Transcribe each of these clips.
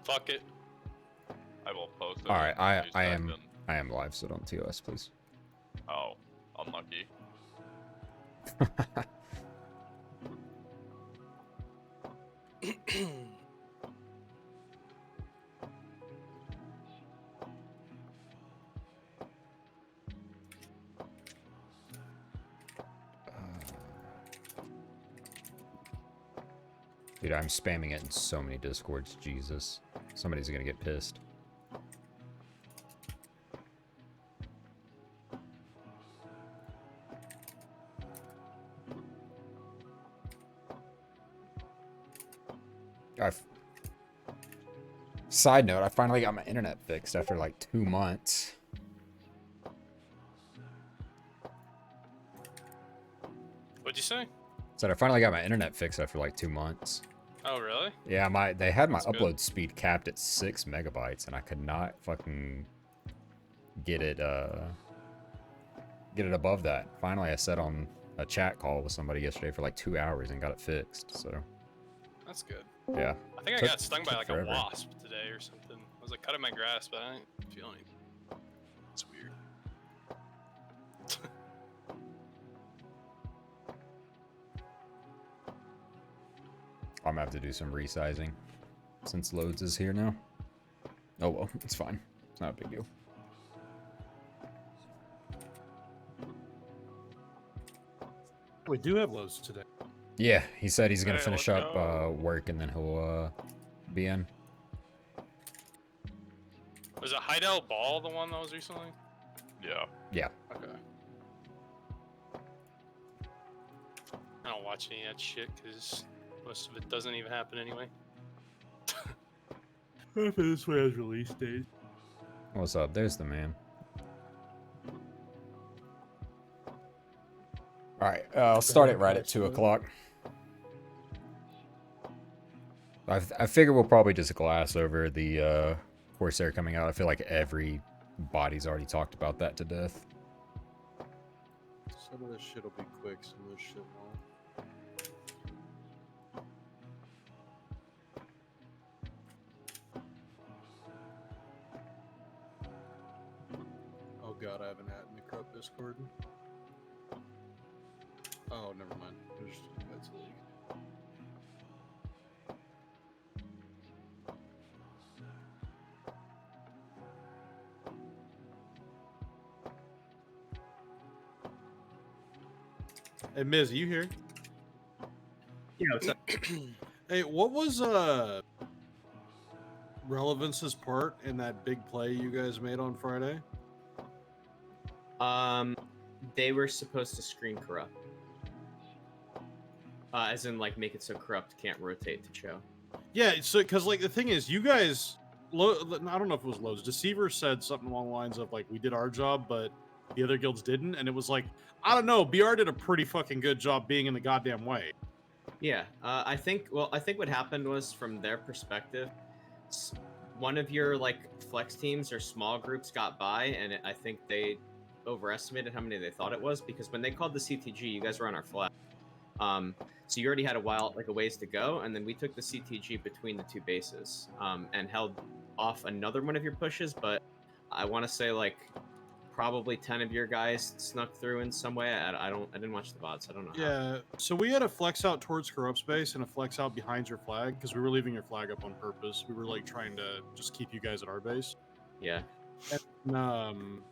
Fuck it. I will post it. All right, in 2 I am seconds. live, so don't TOS, please. Oh, unlucky. Dude, I'm spamming it in so many Discords. Jesus, somebody's gonna get pissed. Side note, I finally got my internet fixed after like 2 months. What'd you say? Said I finally got my internet fixed after like 2 months. Oh, really? Yeah, they had my That's upload good. speed capped at 6 megabytes, and I could not fucking get it above that. Finally, I sat on a chat call with somebody yesterday for like 2 hours and got it fixed. So That's good. yeah, I think I got stung by like forever. a wasp today or something. I was like cutting my grass, but I ain't feeling it. It's weird. I'm gonna have to do some resizing since loads is here now. Oh well, it's fine. It's not a big deal. We do have loads today. Yeah, he said he's gonna Hey, finish let's up go. work and then he'll be in. Was it Heidel Ball the one that was recently? Yeah. Yeah. Okay. I don't watch any of that shit because most of it doesn't even happen anyway. If this way has release date. What's up? There's the man. All right, I'll start it right at 2 o'clock. I figure we'll probably just glass over the Corsair coming out. I feel like everybody's already talked about that to death. Some of this shit will be quick, some of this shit won't. Oh god, I haven't had in the corrupt Discord. Oh, never mind. There's that's a leak. Hey Miz, are you here? Yeah, what's up? Hey, what was Relevance's part in that big play you guys made on Friday? They were supposed to screen corrupt. As in, like, make it so corrupt can't rotate to Cho. Yeah, so because like the thing is, you guys, I don't know if it was Lowe's. Deceiver said something along the lines of like, we did our job, but the other guilds didn't, and it was like, I don't know, BR did a pretty fucking good job being in the goddamn way. Yeah, I think what happened was, from their perspective, one of your like flex teams or small groups got by, and I think they overestimated how many they thought it was, because when they called the CTG, you guys were on our flag. So you already had a ways to go, and then we took the CTG between the two bases, and held off another one of your pushes. But I want to say like probably 10 of your guys snuck through in some way. I didn't watch the VODs. I don't know. Yeah, so we had a flex out towards corrupt space and a flex out behind your flag because we were leaving your flag up on purpose. We were like trying to just keep you guys at our base. Yeah. And,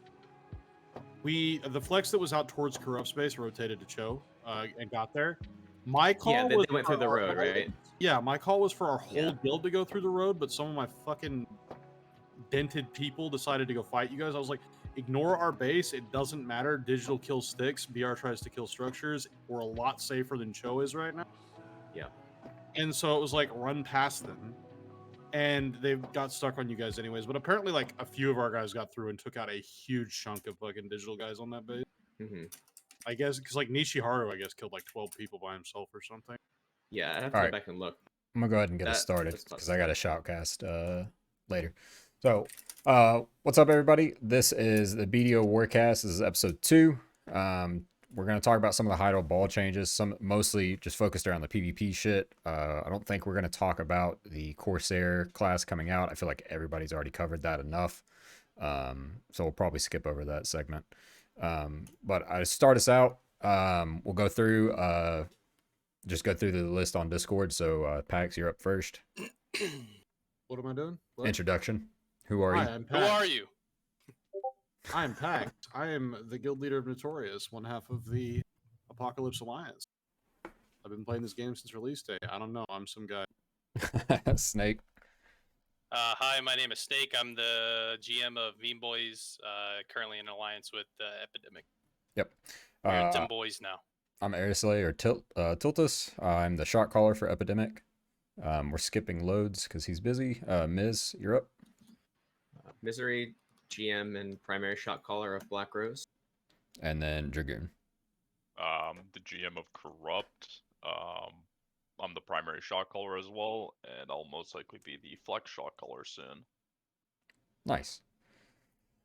the flex that was out towards corrupt space rotated to Cho and got there. My call Yeah, they was went through the road, right? Yeah, my call was for our whole Yeah. guild to go through the road, but some of my fucking dented people decided to go fight you guys. I was like, ignore our base. It doesn't matter. Digital kills sticks. BR tries to kill structures. We're a lot safer than Cho is right now. Yeah. And so it was like, run past them. And they got stuck on you guys anyways. But apparently, like, a few of our guys got through and took out a huge chunk of fucking digital guys on that base. Mm-hmm. I guess, because, like, Nishiharu, I guess, killed, like, 12 people by himself or something. Yeah, I'd have to go back and look. I'm gonna go ahead and get us started that's because I got a shoutcast later. So, what's up, everybody? This is the BDO Warcast. This is episode 2. we're gonna talk about some of the Heidel Ball changes. Some mostly just focused around the PvP shit. I don't think we're gonna talk about the Corsair class coming out. I feel like everybody's already covered that enough. So we'll probably skip over that segment. But I start us out. We'll go through just go through the list on Discord. So Pax, you're up first. What am I doing? What? Introduction. Who are you? Hi, I'm Who Pax. are you? I am Pax. I am the guild leader of Notorious, one half of the Apocalypse Alliance. I've been playing this game since release day. I don't know. I'm some guy. Snake. Hi, my name is Snake. I'm the GM of Vean Boys, currently in alliance with Epidemic. Yep. We're Tim Boys now. I'm Airslay or Tiltus. I'm the shot caller for Epidemic. We're skipping loads because he's busy. Miz, you're up. Misery, GM, and primary shot caller of Black Rose. And then Dragoon. The GM of Corrupt. I'm the primary shot caller as well, and I'll most likely be the flex shot caller soon. Nice.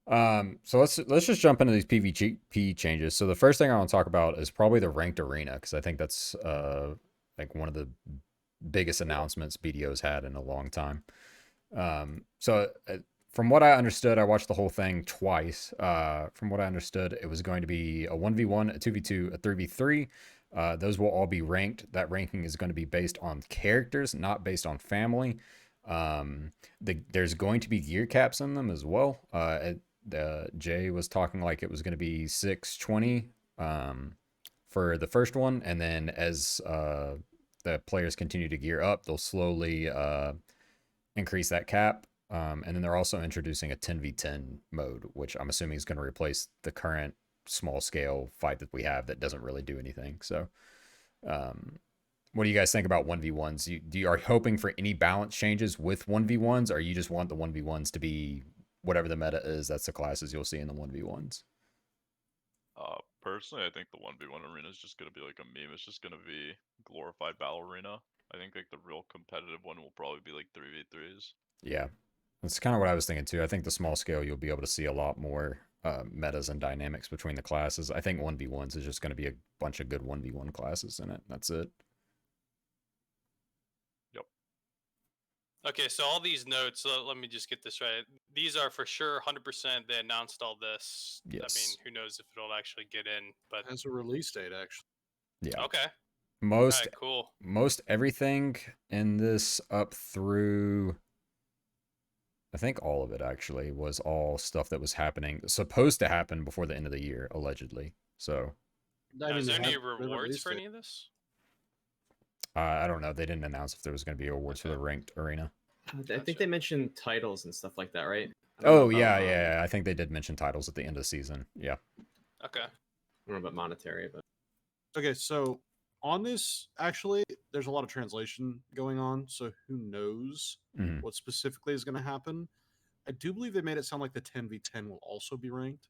So let's just jump into these PvP changes. So the first thing I want to talk about is probably the ranked arena, because I think that's like one of the biggest announcements BDO's had in a long time. So from what I understood, I watched the whole thing twice. From what I understood, it was going to be a 1v1, a 2v2, a 3v3. Those will all be ranked. That ranking is going to be based on characters, not based on family. There's going to be gear caps in them as well. Jay was talking like it was going to be 620 for the first one, and then as the players continue to gear up, they'll slowly increase that cap. And then they're also introducing a 10v10 mode, which I'm assuming is going to replace the current small scale fight that we have that doesn't really do anything. So what do you guys think about 1v1s? Are you hoping for any balance changes with 1v1s, or you just want the 1v1s to be whatever the meta is? That's the classes you'll see in the 1v1s. Personally, I think the 1v1 arena is just going to be like a meme. It's just going to be glorified battle arena. I think like the real competitive one will probably be like 3v3s. Yeah, that's kind of what I was thinking too. I think the small scale, you'll be able to see a lot more metas and dynamics between the classes. I think 1v1s is just going to be a bunch of good 1v1 classes in it. That's it. Yep. Okay, so all these notes, let me just get this right. These are for sure 100%. They announced all this. Yes. I mean, who knows if it'll actually get in, but Has a release date, actually. Yeah. okay. Most Alright, cool. most everything in this up through, I think all of it actually was all stuff that was supposed to happen before the end of the year, allegedly. So Now, is they there any have- they haven't rewards released for it. any of this? I don't know. They didn't announce if there was going to be awards for the ranked arena. I think they mentioned titles and stuff like that, right? I don't know Oh about, yeah. I think they did mention titles at the end of the season. Yeah. Okay. I don't know about monetary, but Okay, so on this, actually, there's a lot of translation going on, so who knows Mhm. what specifically is going to happen. I do believe they made it sound like the 10v10 will also be ranked.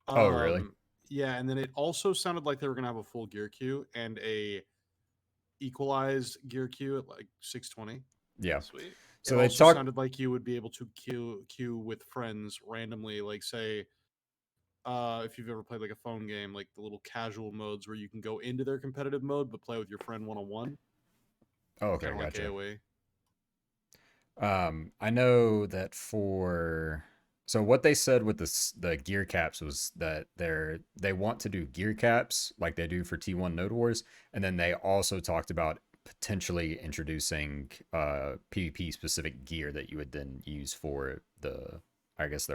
Oh, really? Yeah, and then it also sounded like they were going to have a full gear queue and a equalized gear queue at like 620. Yeah. Sweet. So It they also talked. sounded like you would be able to queue with friends randomly, like say, if you've ever played like a phone game, like the little casual modes where you can go into their competitive mode but play with your friend one-on-one. Oh, okay, Kind of like gotcha. AoE. I know that so what they said with the gear caps was that they want to do gear caps like they do for T1 Node Wars, and then they also talked about potentially introducing PvP specific gear that you would then use for the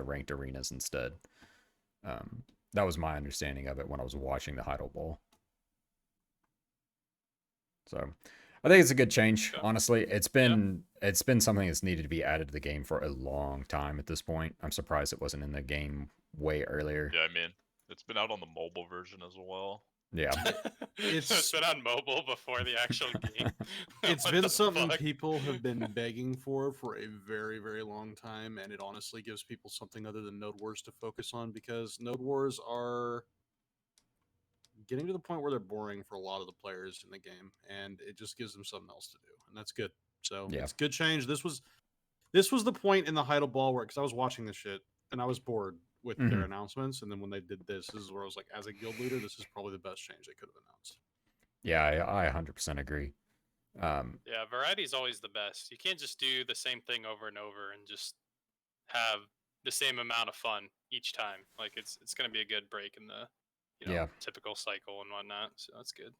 ranked arenas instead. That was my understanding of it when I was watching the Heidel Ball. So I think it's a good change. Okay. Honestly, it's been something that's needed to be added to the game for a long time at this point. I'm surprised it wasn't in the game way earlier. Yeah, I mean, it's been out on the mobile version as well. Yeah. It's been on mobile before the actual game. It's What been the something fuck? people have been begging for a very, very long time, and it honestly gives people something other than Node Wars to focus on, because Node Wars are getting to the point where they're boring for a lot of the players in the game, and it just gives them something else to do, and that's good. So Yeah. it's good change. This was the point in the Heidel Ball where, because I was watching this shit and I was bored, with Mhm. their announcements, and then when they did this is where I was like, as a guild leader, this is probably the best change they could have announced. Yeah, I 100% agree. Yeah, variety is always the best. You can't just do the same thing over and over and just have the same amount of fun each time. Like it's gonna be a good break in the Yeah. typical cycle and whatnot. So that's good.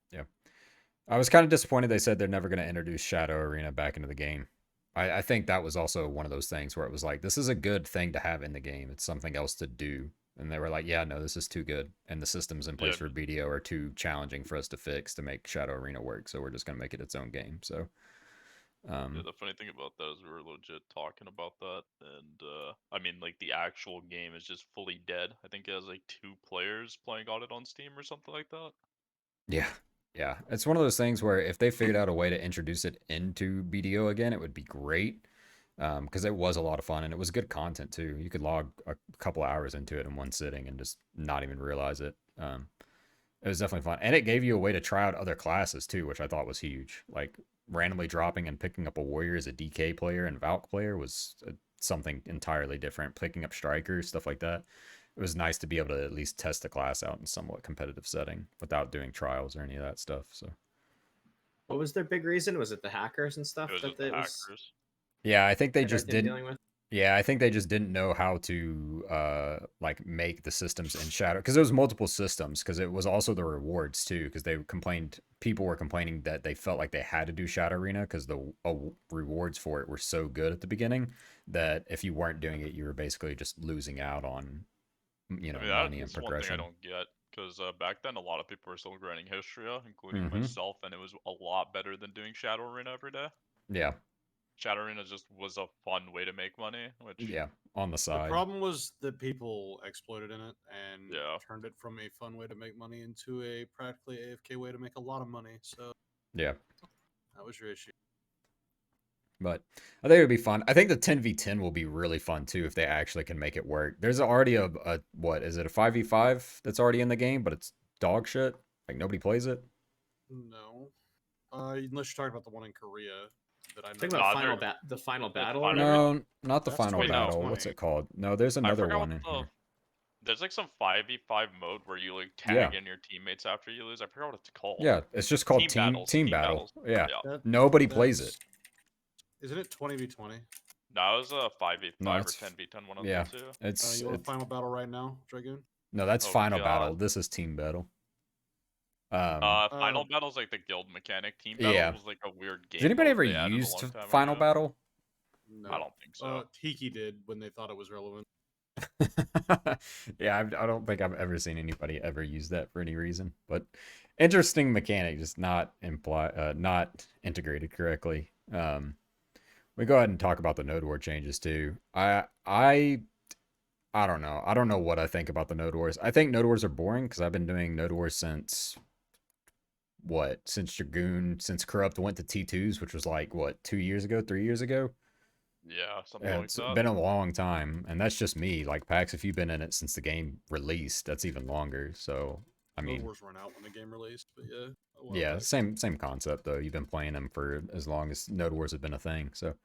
I was kind of disappointed they said they're never going to introduce Shadow Arena back into the game. I think that was also one of those things where it was like, this is a good thing to have in the game. It's something else to do. And they were like, yeah, no, this is too good. And the systems in place Yeah. for BDO are too challenging for us to fix to make Shadow Arena work. So we're just going to make it its own game. So, Yeah, the funny thing about that is we were legit talking about that, and I mean, like the actual game is just fully dead. I think it has like 2 players playing on it on Steam or something like that. yeah. Yeah. It's one of those things where if they figured out a way to introduce it into BDO again, it would be great. Because it was a lot of fun and it was good content too. You could log a couple hours into it in one sitting and just not even realize it. It was definitely fun, and it gave you a way to try out other classes too, which I thought was huge. Like randomly dropping and picking up a warrior as a DK player and Valk player was something entirely different. Picking up strikers, stuff like that. It was nice to be able to at least test the class out in somewhat competitive setting without doing trials or any of that stuff. So What was their big reason? Was it the hackers and stuff It was that just the it was hackers. yeah, I think they that just they've been didn't. dealing with? Yeah, I think they just didn't know how to like make the systems in Shadow because there was multiple systems because it was also the rewards too because people were complaining that they felt like they had to do Shadow Arena because the rewards for it were so good at the beginning that if you weren't doing it you were basically just losing out on I mean, money and that's one thing I progression. don't get, because back then a lot of people were still grinding Histria, including Mm-hmm. myself, and it was a lot better than doing Shadow Arena every day. Yeah, Shadow Arena just was a fun way to make money, which yeah, on the The side. problem was that people exploited in it and Yeah. turned it from a fun way to make money into a practically AFK way to make a lot of money. So Yeah, that was your issue. but I think it would be fun. I think the 10v10 will be really fun too if they actually can make it work. There's already a what is it, a 5v5 that's already in the game, but it's dog shit. Like nobody plays it. No, unless you're talking about the one in Korea that I know. Think Nah, about they're- the final that's battle. fine. or whatever? No, not the That's final 20, battle. 20. What's it called? No, there's I another forgot one what in the. here. There's like some 5v5 mode where you like Yeah. tag in your teammates after you lose. I forgot what it's called. Yeah, it's just called Team team battles, team team battle. battles. Yeah. Yeah. Nobody plays it. Isn't it 20v20? No, it was a 5v5 No, or it's 10v10, one of yeah. the two. It's You want a final battle right now, Dragoon? no, that's Oh, final God. battle. This is team battle. Final battle's like the guild mechanic. Team Yeah. battle was like a weird game. Has anybody mode ever they added a used long time final ago. battle? No. I don't think so. Tiki did when they thought it was relevant. Yeah, I don't think I've ever seen anybody ever use that for any reason. But interesting mechanic, just not not integrated correctly. We go ahead and talk about the node wars changes too. I don't know. I don't know what I think about the node wars. I think node wars are boring because I've been doing node wars since since Dragoon, since Corrupt went to T2s, which was like 2 years ago, 3 years ago. Yeah, something Yeah, like it's that. been a long time, and that's just me. Like Pax, if you've been in it since the game released, that's even longer. So I Node mean, Wars run out when the game released, but yeah. a while yeah, back. same concept though. You've been playing them for as long as Node Wars have been a thing. So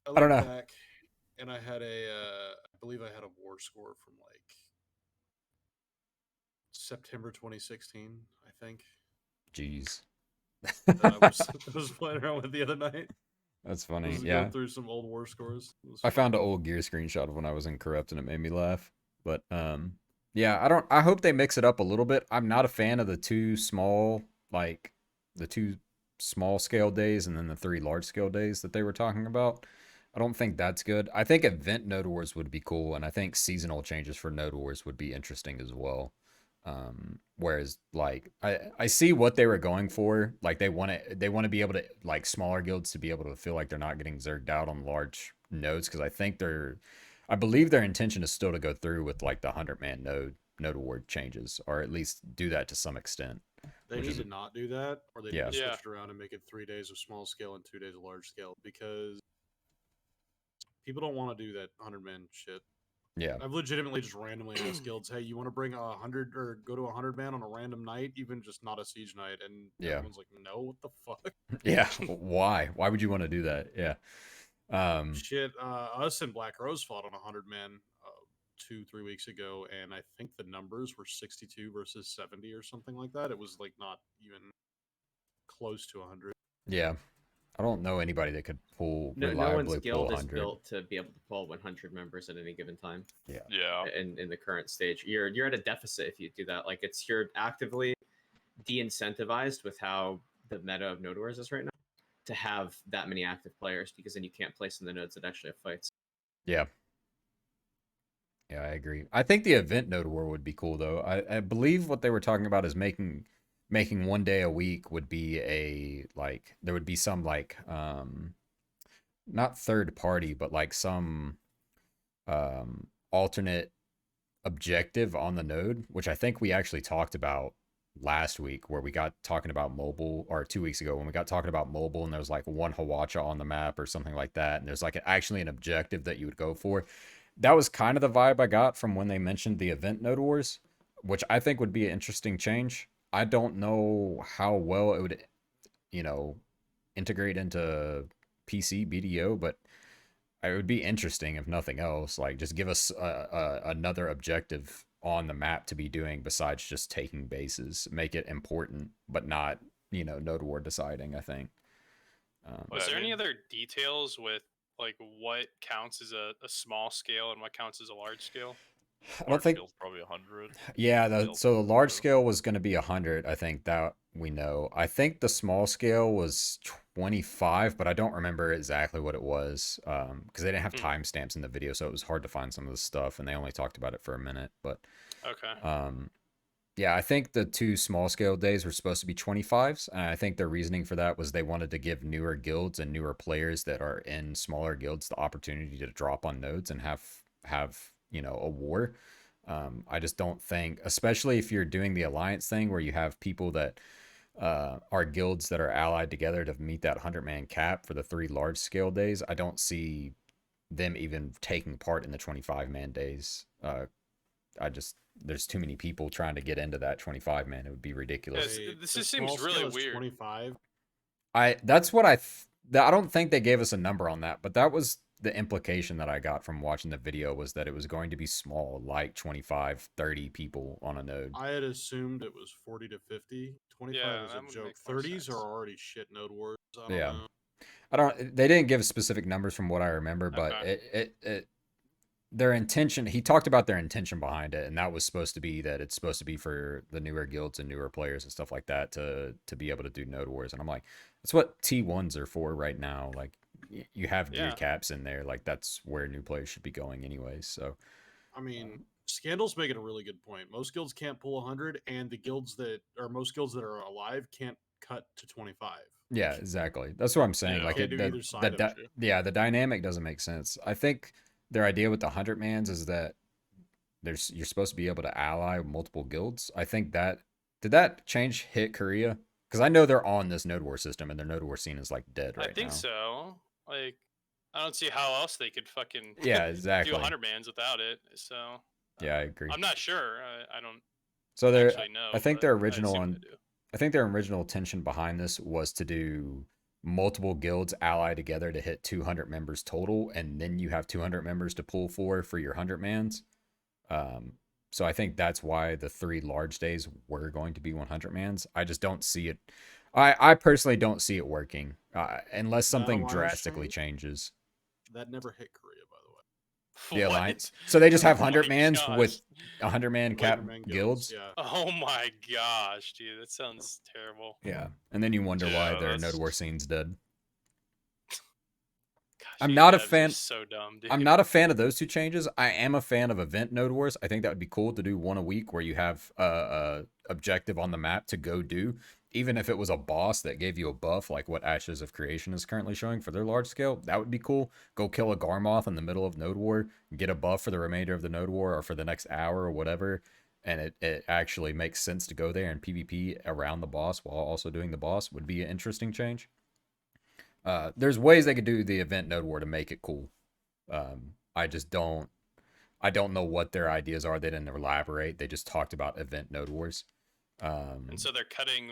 I don't look know. Back, and I had I believe I had a war score from like September 2016, I think. Jeez, That I was playing around with the other night. that's I funny. was Yeah, going through some old war scores. It was I fun. found an old gear screenshot of when I was in Corrupt, and it made me laugh. But yeah, I don't. I hope they mix it up a little bit. I'm not a fan of the two small scale days and then the 3 large scale days that they were talking about. I don't think that's good. I think event node wars would be cool, and I think seasonal changes for node wars would be interesting as well. Whereas like I see what they were going for. Like they want to be able to, like, smaller guilds to be able to feel like they're not getting zerged out on large nodes, because I believe their intention is still to go through with like the 100-man node award changes, or at least do that to some extent. They which need is- to not do that, or they Yeah. need to Yeah. switch it around and make it 3 days of small scale and 2 days of large scale, because people don't want to do that 100-man shit. Yeah. I've legitimately just randomly asked guilds, "Hey, you want to bring 100 or go to 100-man on a random night, even just not a siege night?" And Yeah. everyone's like, "No, what the fuck?" Yeah. Why would you want to do that? Yeah. Shit, us and Black Rose fought on a 100-man 2-3 weeks ago, and I think the numbers were 62 versus 70 or something like that. It was like not even close to 100. Yeah. I don't know anybody that could pull No one's reliably pull guild is 100. built to be able to pull 100 members at any given time. Yeah. In the current stage, you're at a deficit if you do that. Like you're actively de-incentivized with how the meta of Node Wars is right now to have that many active players, because then you can't place in the nodes that actually have fights. Yeah. Yeah, I agree. I think the event node war would be cool though. I believe what they were talking about is making 1 day a week would be a like there would be some like not third party but like some alternate objective on the node, which I think we actually talked about last week, where we got talking about mobile, or 2 weeks ago when we got talking about mobile, and there was like one Hawacha on the map or something like that, and there's like actually an objective that you would go for. That was kind of the vibe I got from when they mentioned the event node wars, which I think would be an interesting change. I don't know how well it would, integrate into PC BDO, but it would be interesting if nothing else. Like, just give us another objective on the map to be doing besides just taking bases. Make it important, but not, node war deciding, I think. Was there any other details with like what counts as a small scale and what counts as a large scale? I don't think Scale's probably 100. Yeah, Scale's so the large 100. scale was going to be 100. I think that we know. I think the small scale was 25, but I don't remember exactly what it was because they didn't have timestamps in the video, so it was hard to find some of the stuff, and they only talked about it for a minute. But okay, yeah, I think the 2 small scale days were supposed to be 25s, and I think their reasoning for that was they wanted to give newer guilds and newer players that are in smaller guilds the opportunity to drop on nodes and have a war. I just don't think, especially if you're doing the alliance thing where you have people that are guilds that are allied together to meet that 100-man cap for the 3 large scale days, I don't see them even taking part in the 25-man days. There's too many people trying to get into that 25-man. It would be ridiculous. this just seems really weird. 25. That's what I don't think they gave us a number on that, but that was the implication that I got from watching the video, was that it was going to be small, like 25, 30 people on a node. I had assumed it was 40 to 50. 25 is a joke. 30s are already shit node wars. I don't know. They didn't give specific numbers from what I remember, but their intention, he talked about their intention behind it, and that was supposed to be that it's supposed to be for the newer guilds and newer players and stuff like that to be able to do node wars. And I'm like, that's what T1s are for right now. Like, you have gear caps in there. Like, that's where new players should be going anyways. So, I mean, Scandal's making a really good point. Most guilds can't pull 100, and most guilds that are alive can't cut to 25. Yeah, exactly. That's what I'm saying. Yeah. Like, Can't do either side of it. the dynamic doesn't make sense. I think their idea with the 100-mans is that you're supposed to be able to ally multiple guilds. I think did that change hit Korea? Because I know they're on this node war system, and their node war scene is like dead right now. I think so. Like, I don't see how else they could fucking exactly do 100-mans without it. So yeah, I agree. I'm not sure. I don't. So they're. Actually know, I think but their I original assume they do. I think their original intention behind this was to do multiple guilds ally together to hit 200 members total, and then you have 200 members to pull for your 100-mans. So I think that's why the 3 large days were going to be 100-mans. I just don't see it. I personally don't see it working unless something drastically changes. That never hit Korea, by the way. The alliance. So they just have Oh my 100-mans gosh. with 100-man cap 100-man guilds. Yeah. Oh my gosh, dude, that sounds terrible. Yeah, and then you wonder why Yeah, their that's- node war scene's dead. Gosh, I'm you not a devs are fan- So dumb, dude. I'm not a fan of those 2 changes. I am a fan of event node wars. I think that would be cool to do one a week where you have a objective on the map to go do. Even if it was a boss that gave you a buff, like what Ashes of Creation is currently showing for their large scale, that would be cool. Go kill a Garmoth in the middle of Node War, get a buff for the remainder of the Node War or for the next hour or whatever, and it actually makes sense to go there and PvP around the boss while also doing the boss would be an interesting change. There's ways they could do the event Node War to make it cool. I don't know what their ideas are. They didn't elaborate. They just talked about event Node Wars. And so they're cutting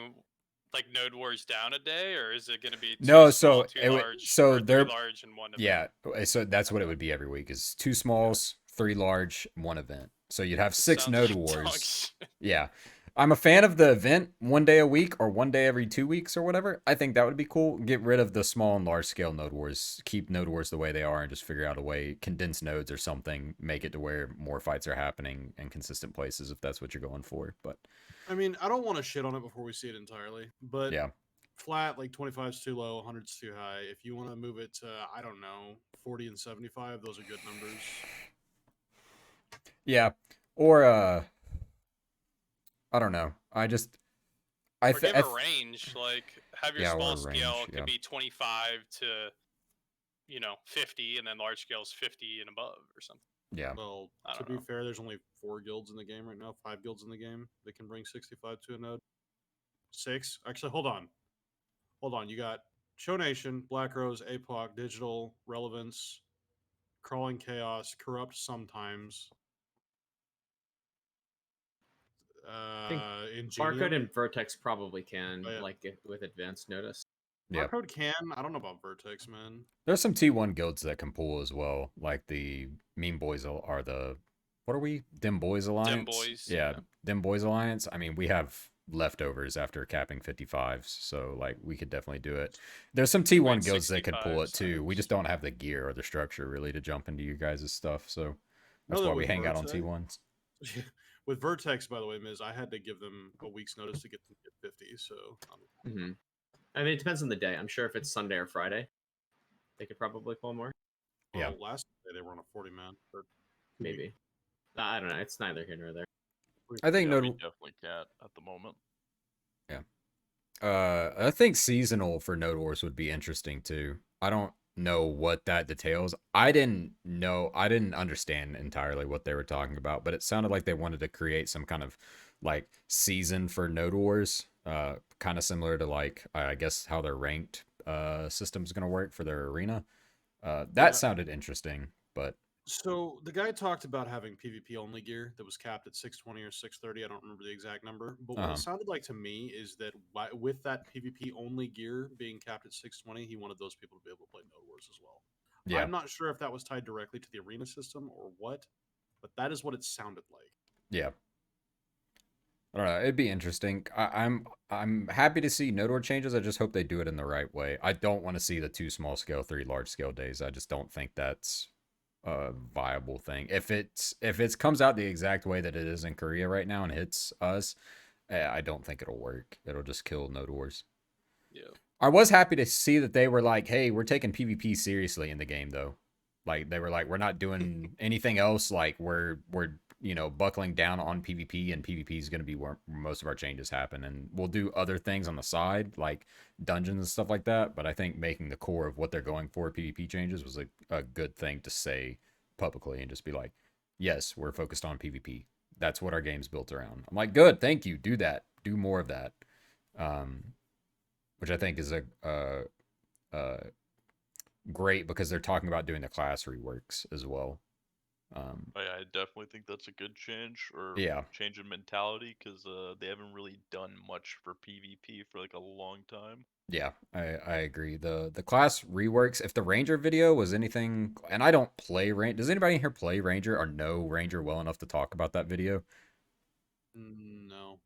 like node wars down a day, or is it going to be No, two so small, two it would- large, so or they're- three large and one? Yeah, so that's what it would be every week is 2 smalls, 3 large, 1 event. So you'd have This 6 sounds Node like dog Wars. shit. Yeah. I'm a fan of the event 1 day a week or 1 day every 2 weeks or whatever. I think that would be cool. Get rid of the small and large scale Node Wars. Keep Node Wars the way they are and just figure out a way, condense nodes or something, make it to where more fights are happening in consistent places if that's what you're going for. But I mean, I don't want to shit on it before we see it entirely, but yeah. flat, like 25 is too low, 100 is too high. If you want to move it to, I don't know, 40 and 75, those are good numbers. Yeah. Or I don't know. I Or give a range, like have your Yeah, or small a range, scale yeah. could be 25 to 50, and then large scale is 50 and above or something. yeah. Well, I to don't be know. fair, there's only 4 guilds in the game right now, 5 guilds in the game that can bring 65 to a node. 6? Actually, hold on. Hold on. You got Show Nation, Black Rose, APOC, Digital, Relevance, Crawling Chaos, Corrupt sometimes. think Ingenium. Barcode and Vertex probably can, Oh, yeah. like with advanced notice. Yeah. Barcode can. I don't know about Vertex, man. There's some T1 guilds that can pull as well. Like the Meme Boys are the, what are we? Dim Boys Alliance? Boys, Yeah, yeah. Dim Boys Alliance. I mean, we have leftovers after capping 55s, so like we could definitely do it. There's some T1 Wait, guilds that could pull it 65s, too. We nice. just don't have the gear or the structure really to jump into you guys' stuff, so that's Know that why we with hang out on Vertex- T1s. With Vertex, by the way, Miz, I had to give them a week's notice to get them to 50. So Hmm. I mean, it depends on the day. I'm sure if it's Sunday or Friday, they could probably pull more. Yeah. well, last day they were on a 40 man. Or Maybe. I don't know. It's neither here nor there. I think Yeah, we Node, definitely can't at the moment. I think seasonal for Node Wars would be interesting too. I don't know what that details. I didn't understand entirely what they were talking about, but it sounded like they wanted to create some kind of like season for Node Wars, kind of similar to like I guess how their ranked system is going to work for their arena. That Yeah. sounded interesting, but So the guy talked about having PvP only gear that was capped at 620 or 630. I don't remember the exact number, but what it sounded like to me is that with that PvP only gear being capped at 620, he wanted those people to be able to play Node Wars as well. yeah. I'm not sure if that was tied directly to the arena system or what, but that is what it sounded like. Yeah. I don't know. It'd be interesting. I'm happy to see Node Wars changes. I just hope they do it in the right way. I don't want to see the 2 small scale, 3 large scale days. I just don't think that's a viable thing. If it comes out the exact way that it is in Korea right now and hits us, I don't think it'll work. It'll just kill Node Wars. Yeah. I was happy to see that they were like, hey, we're taking PvP seriously in the game though. Like they were like, we're not doing anything else. Like we're buckling down on PvP, and PvP is going to be where most of our changes happen. And we'll do other things on the side, like dungeons and stuff like that. But I think making the core of what they're going for PvP changes was a good thing to say publicly and just be like, yes, we're focused on PvP. That's what our game's built around. I'm like, good, thank you. Do that. Do more of that. Which I think is great because they're talking about doing the class reworks as well. I definitely think that's a good change or Yeah. change in mentality because they haven't really done much for PvP for like a long time. Yeah, I agree. The class reworks, if the Ranger video was anything, and I don't play Ranger. Does anybody here play Ranger or know Ranger well enough to talk about that video? No.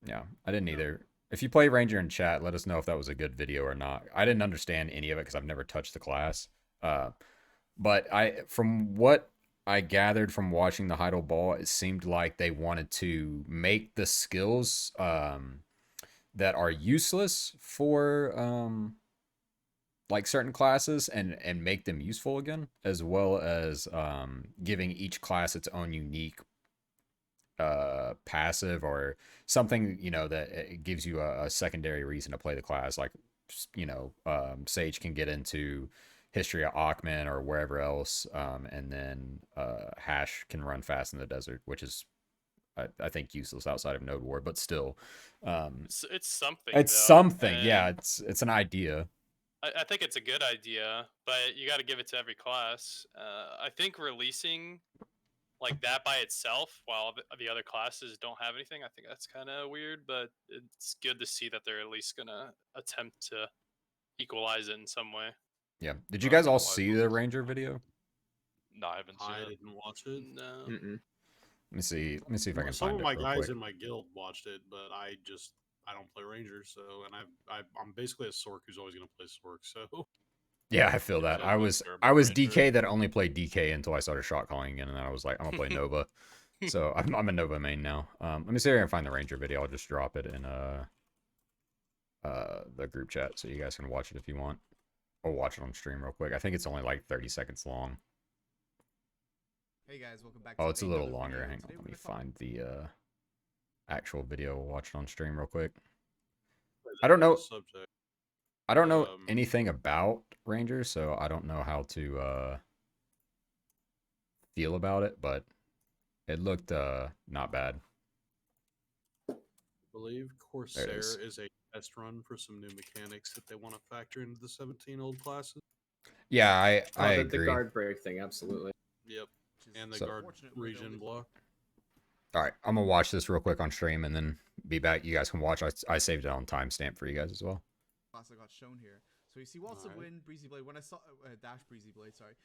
Yeah, I didn't either. If you play Ranger in chat, let us know if that was a good video or not. I didn't understand any of it because I've never touched the class. But from what I gathered from watching the Heidel Ball, it seemed like they wanted to make the skills that are useless for like certain classes and make them useful again, as well as giving each class its own unique passive or something that it gives you a secondary reason to play the class. Like Sage can get into History of Akhman or wherever else, and then Hash can run fast in the desert, which is I think useless outside of Node War, but still It's something. it's though, something. Yeah, and it's an idea. I think it's a good idea, but you got to give it to every class. I think releasing like that by itself, while the other classes don't have anything, I think that's kind of weird. But it's good to see that they're at least gonna attempt to equalize it in some way. Yeah. Did you Not guys all gonna lie, see those the are- Ranger video? No, I haven't seen I it. didn't watch it. No. Mm-mm. Let me see if I can Some find of it my real guys quick. in my guild watched it, but I don't play Rangers, so and I'm basically a Sork who's always gonna play Sork. So Yeah, I feel Yeah, that. I I don't was care I about was Ranger. DK that only played DK until I started shot calling again, and then I was like, I'm gonna play Nova. So I'm a Nova main now. Let me see if I can find the Ranger video. I'll just drop it in the group chat so you guys can watch it if you want, or watch it on stream real quick. I think it's only like 30 seconds long. Hey guys, welcome back. Oh, to it's a little another longer. video. Hang on, Today let we're me gonna talk- find the actual video. We'll watch it on stream real quick. I don't know. subject. I don't know Um, anything about Rangers, so I don't know how to feel about it, but it looked not bad. I believe There it Corsair is. is a test run for some new mechanics that they want to factor into the 17 old classes. Yeah, I The agree. guard break thing, absolutely. Yep, which is and the So- guard unfortunate we're the region only block. All right, I'm gonna watch this real quick on stream and then be back. You guys can watch. I saved it on timestamp for you guys as well. class that got shown here. So you see Waltz Alright. win, Breezy Blade. When I saw Dash Breezy Blade, sorry.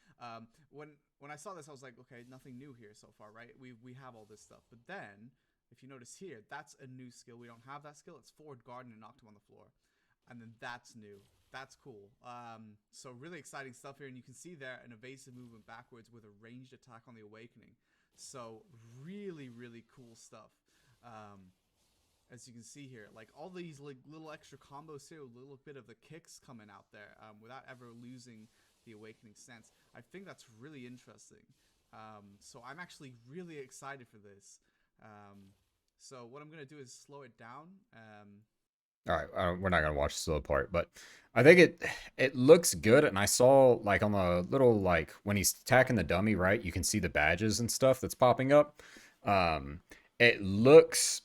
When I saw this, I was like, okay, nothing new here so far, right? We have all this stuff, but then if you notice here, that's a new skill. We don't have that skill. It's forward guard and knocked him on the floor, and then that's new. That's cool. So really exciting stuff here, and you can see there an evasive movement backwards with a ranged attack on the Awakening. So really, really cool stuff. As you can see here, like all these like little extra combos here, a little bit of the kicks coming out there, without ever losing the Awakening sense. I think that's really interesting. So I'm actually really excited for this. So what I'm gonna do is slow it down. All right, we're not gonna watch the slow part, but I think it looks good. And I saw like on the little like when he's attacking the dummy, right? You can see the badges and stuff that's popping up. It looks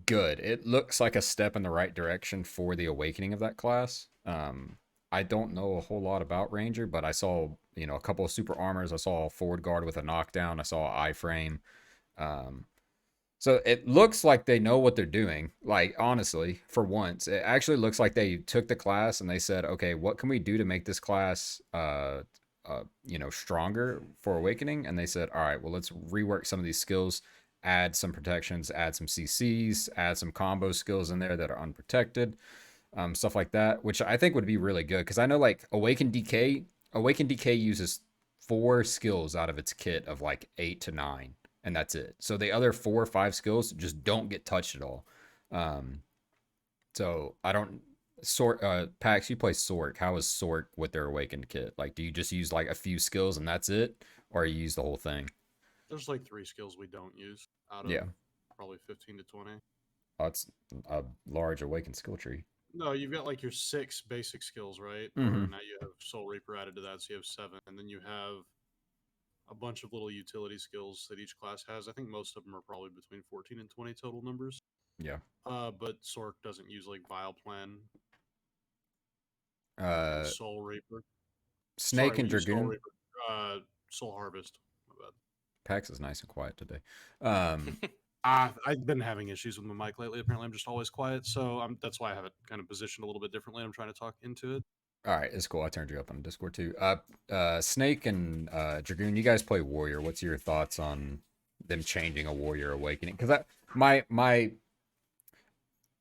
good. It looks like a step in the right direction for the awakening of that class. I don't know a whole lot about Ranger, but I saw a couple of super armors. I saw a forward guard with a knockdown. I saw an iframe. So it looks like they know what they're doing. Like, honestly, for once, it actually looks like they took the class and they said, okay, what can we do to make this class, stronger for Awakening? And they said, all right, well, let's rework some of these skills, add some protections, add some CCs, add some combo skills in there that are unprotected, stuff like that, which I think would be really good. Because I know, like, Awaken DK uses 4 skills out of its kit of, like, 8 to 9. And that's it. So the other 4 or 5 skills just don't get touched at all. So I don't Pax, you play Sork. How is Sork with their awakened kit? Like, do you just use like a few skills and that's it, or you use the whole thing? There's like 3 skills we don't use out of probably 15 to 20. Oh, it's a large awakened skill tree. No, you've got like your 6 basic skills, right? Mhm. Now you have Soul Reaper added to that, so you have 7, and then you have a bunch of little utility skills that each class has. I think most of them are probably between 14 and 20 total numbers. Yeah. But Sork doesn't use like Vile Plan, Soul Reaper, Snake Sorry, and we use Soul Dragoon. Reaper, Soul Harvest. My bad. Pax is nice and quiet today. I've been having issues with my mic lately. Apparently, I'm just always quiet, so that's why I have it kind of positioned a little bit differently. I'm trying to talk into it. All right, it's cool. I turned you up on Discord too. Snake and Dragoon, you guys play Warrior. What's your thoughts on them changing a Warrior Awakening? Because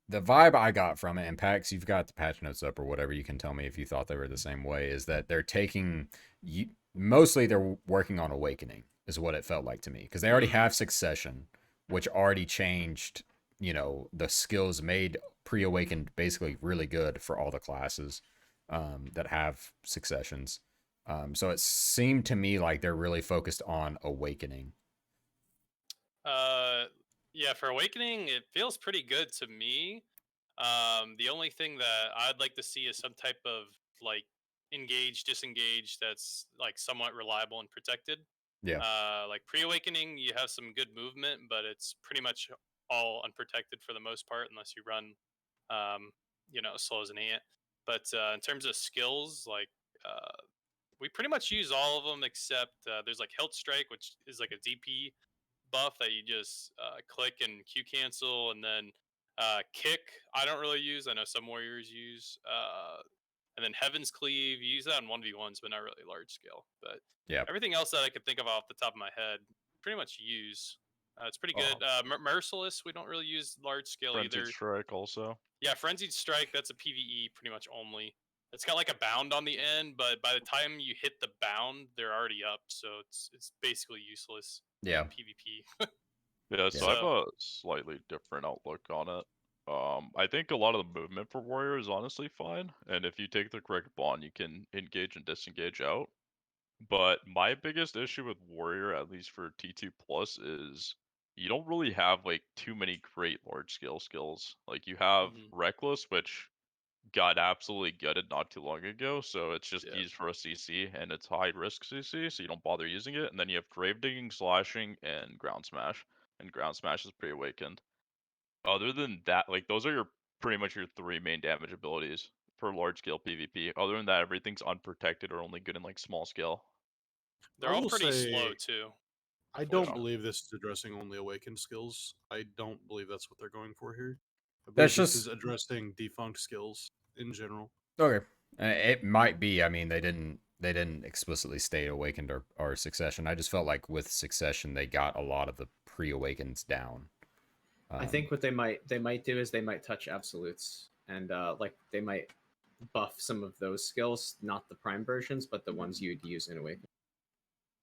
the vibe I got from it, and Pax, you've got the patch notes up or whatever. You can tell me if you thought they were the same way. Is that they're mostly they're working on Awakening is what it felt like to me, because they already have Succession, which already changed. The skills made pre-awakened basically really good for all the classes that have successions. So it seemed to me like they're really focused on Awakening. Yeah, for Awakening, it feels pretty good to me. The only thing that I'd like to see is some type of like engage, disengage that's like somewhat reliable and protected. Yeah. Like pre-Awakening, you have some good movement, but it's pretty much all unprotected for the most part, unless you run, slow as an ant. But in terms of skills, like we pretty much use all of them except there's like Hilt Strike, which is like a DP buff that you just click and Q cancel, and then Kick I don't really use. I know some warriors use, And then Heaven's Cleave, you use that on 1v1s, but not really large scale. But Yeah. everything else that I could think of off the top of my head, pretty much use. It's pretty good. Merciless, we don't really use large scale Frenzied either. Strike also. Yeah, Frenzied Strike, that's a PvE pretty much only. It's got like a bound on the end, but by the time you hit the bound, they're already up, so it's basically useless. Yeah. PvP. Yeah, so I have So- a slightly different outlook on it. I think a lot of the movement for Warrior is honestly fine, and if you take the correct bond, you can engage and disengage out. But my biggest issue with Warrior, at least for T2 Plus, is you don't really have like too many great large scale skills. Like you have Mhm. Reckless, which got absolutely gutted not too long ago, so it's just Yeah. used for a CC, and it's high risk CC, so you don't bother using it. And then you have Grave Digging, Slashing, and Ground Smash, and Ground Smash is pre-awakened. Other than that, like those are pretty much your 3 main damage abilities for large scale PvP. Other than that, everything's unprotected or only good in like small scale. They're I all will pretty say, slow too. I don't unfortunately. believe this is addressing only awakened skills. I don't believe that's what they're going for here. I believe That's this just- is addressing defunct skills in general. Okay. It might be. I mean, they didn't explicitly state awakened or succession. I just felt like with succession they got a lot of the pre-awakens down. I think what they might do is they might touch absolutes and like they might buff some of those skills, not the prime versions, but the ones you'd use in Awaken.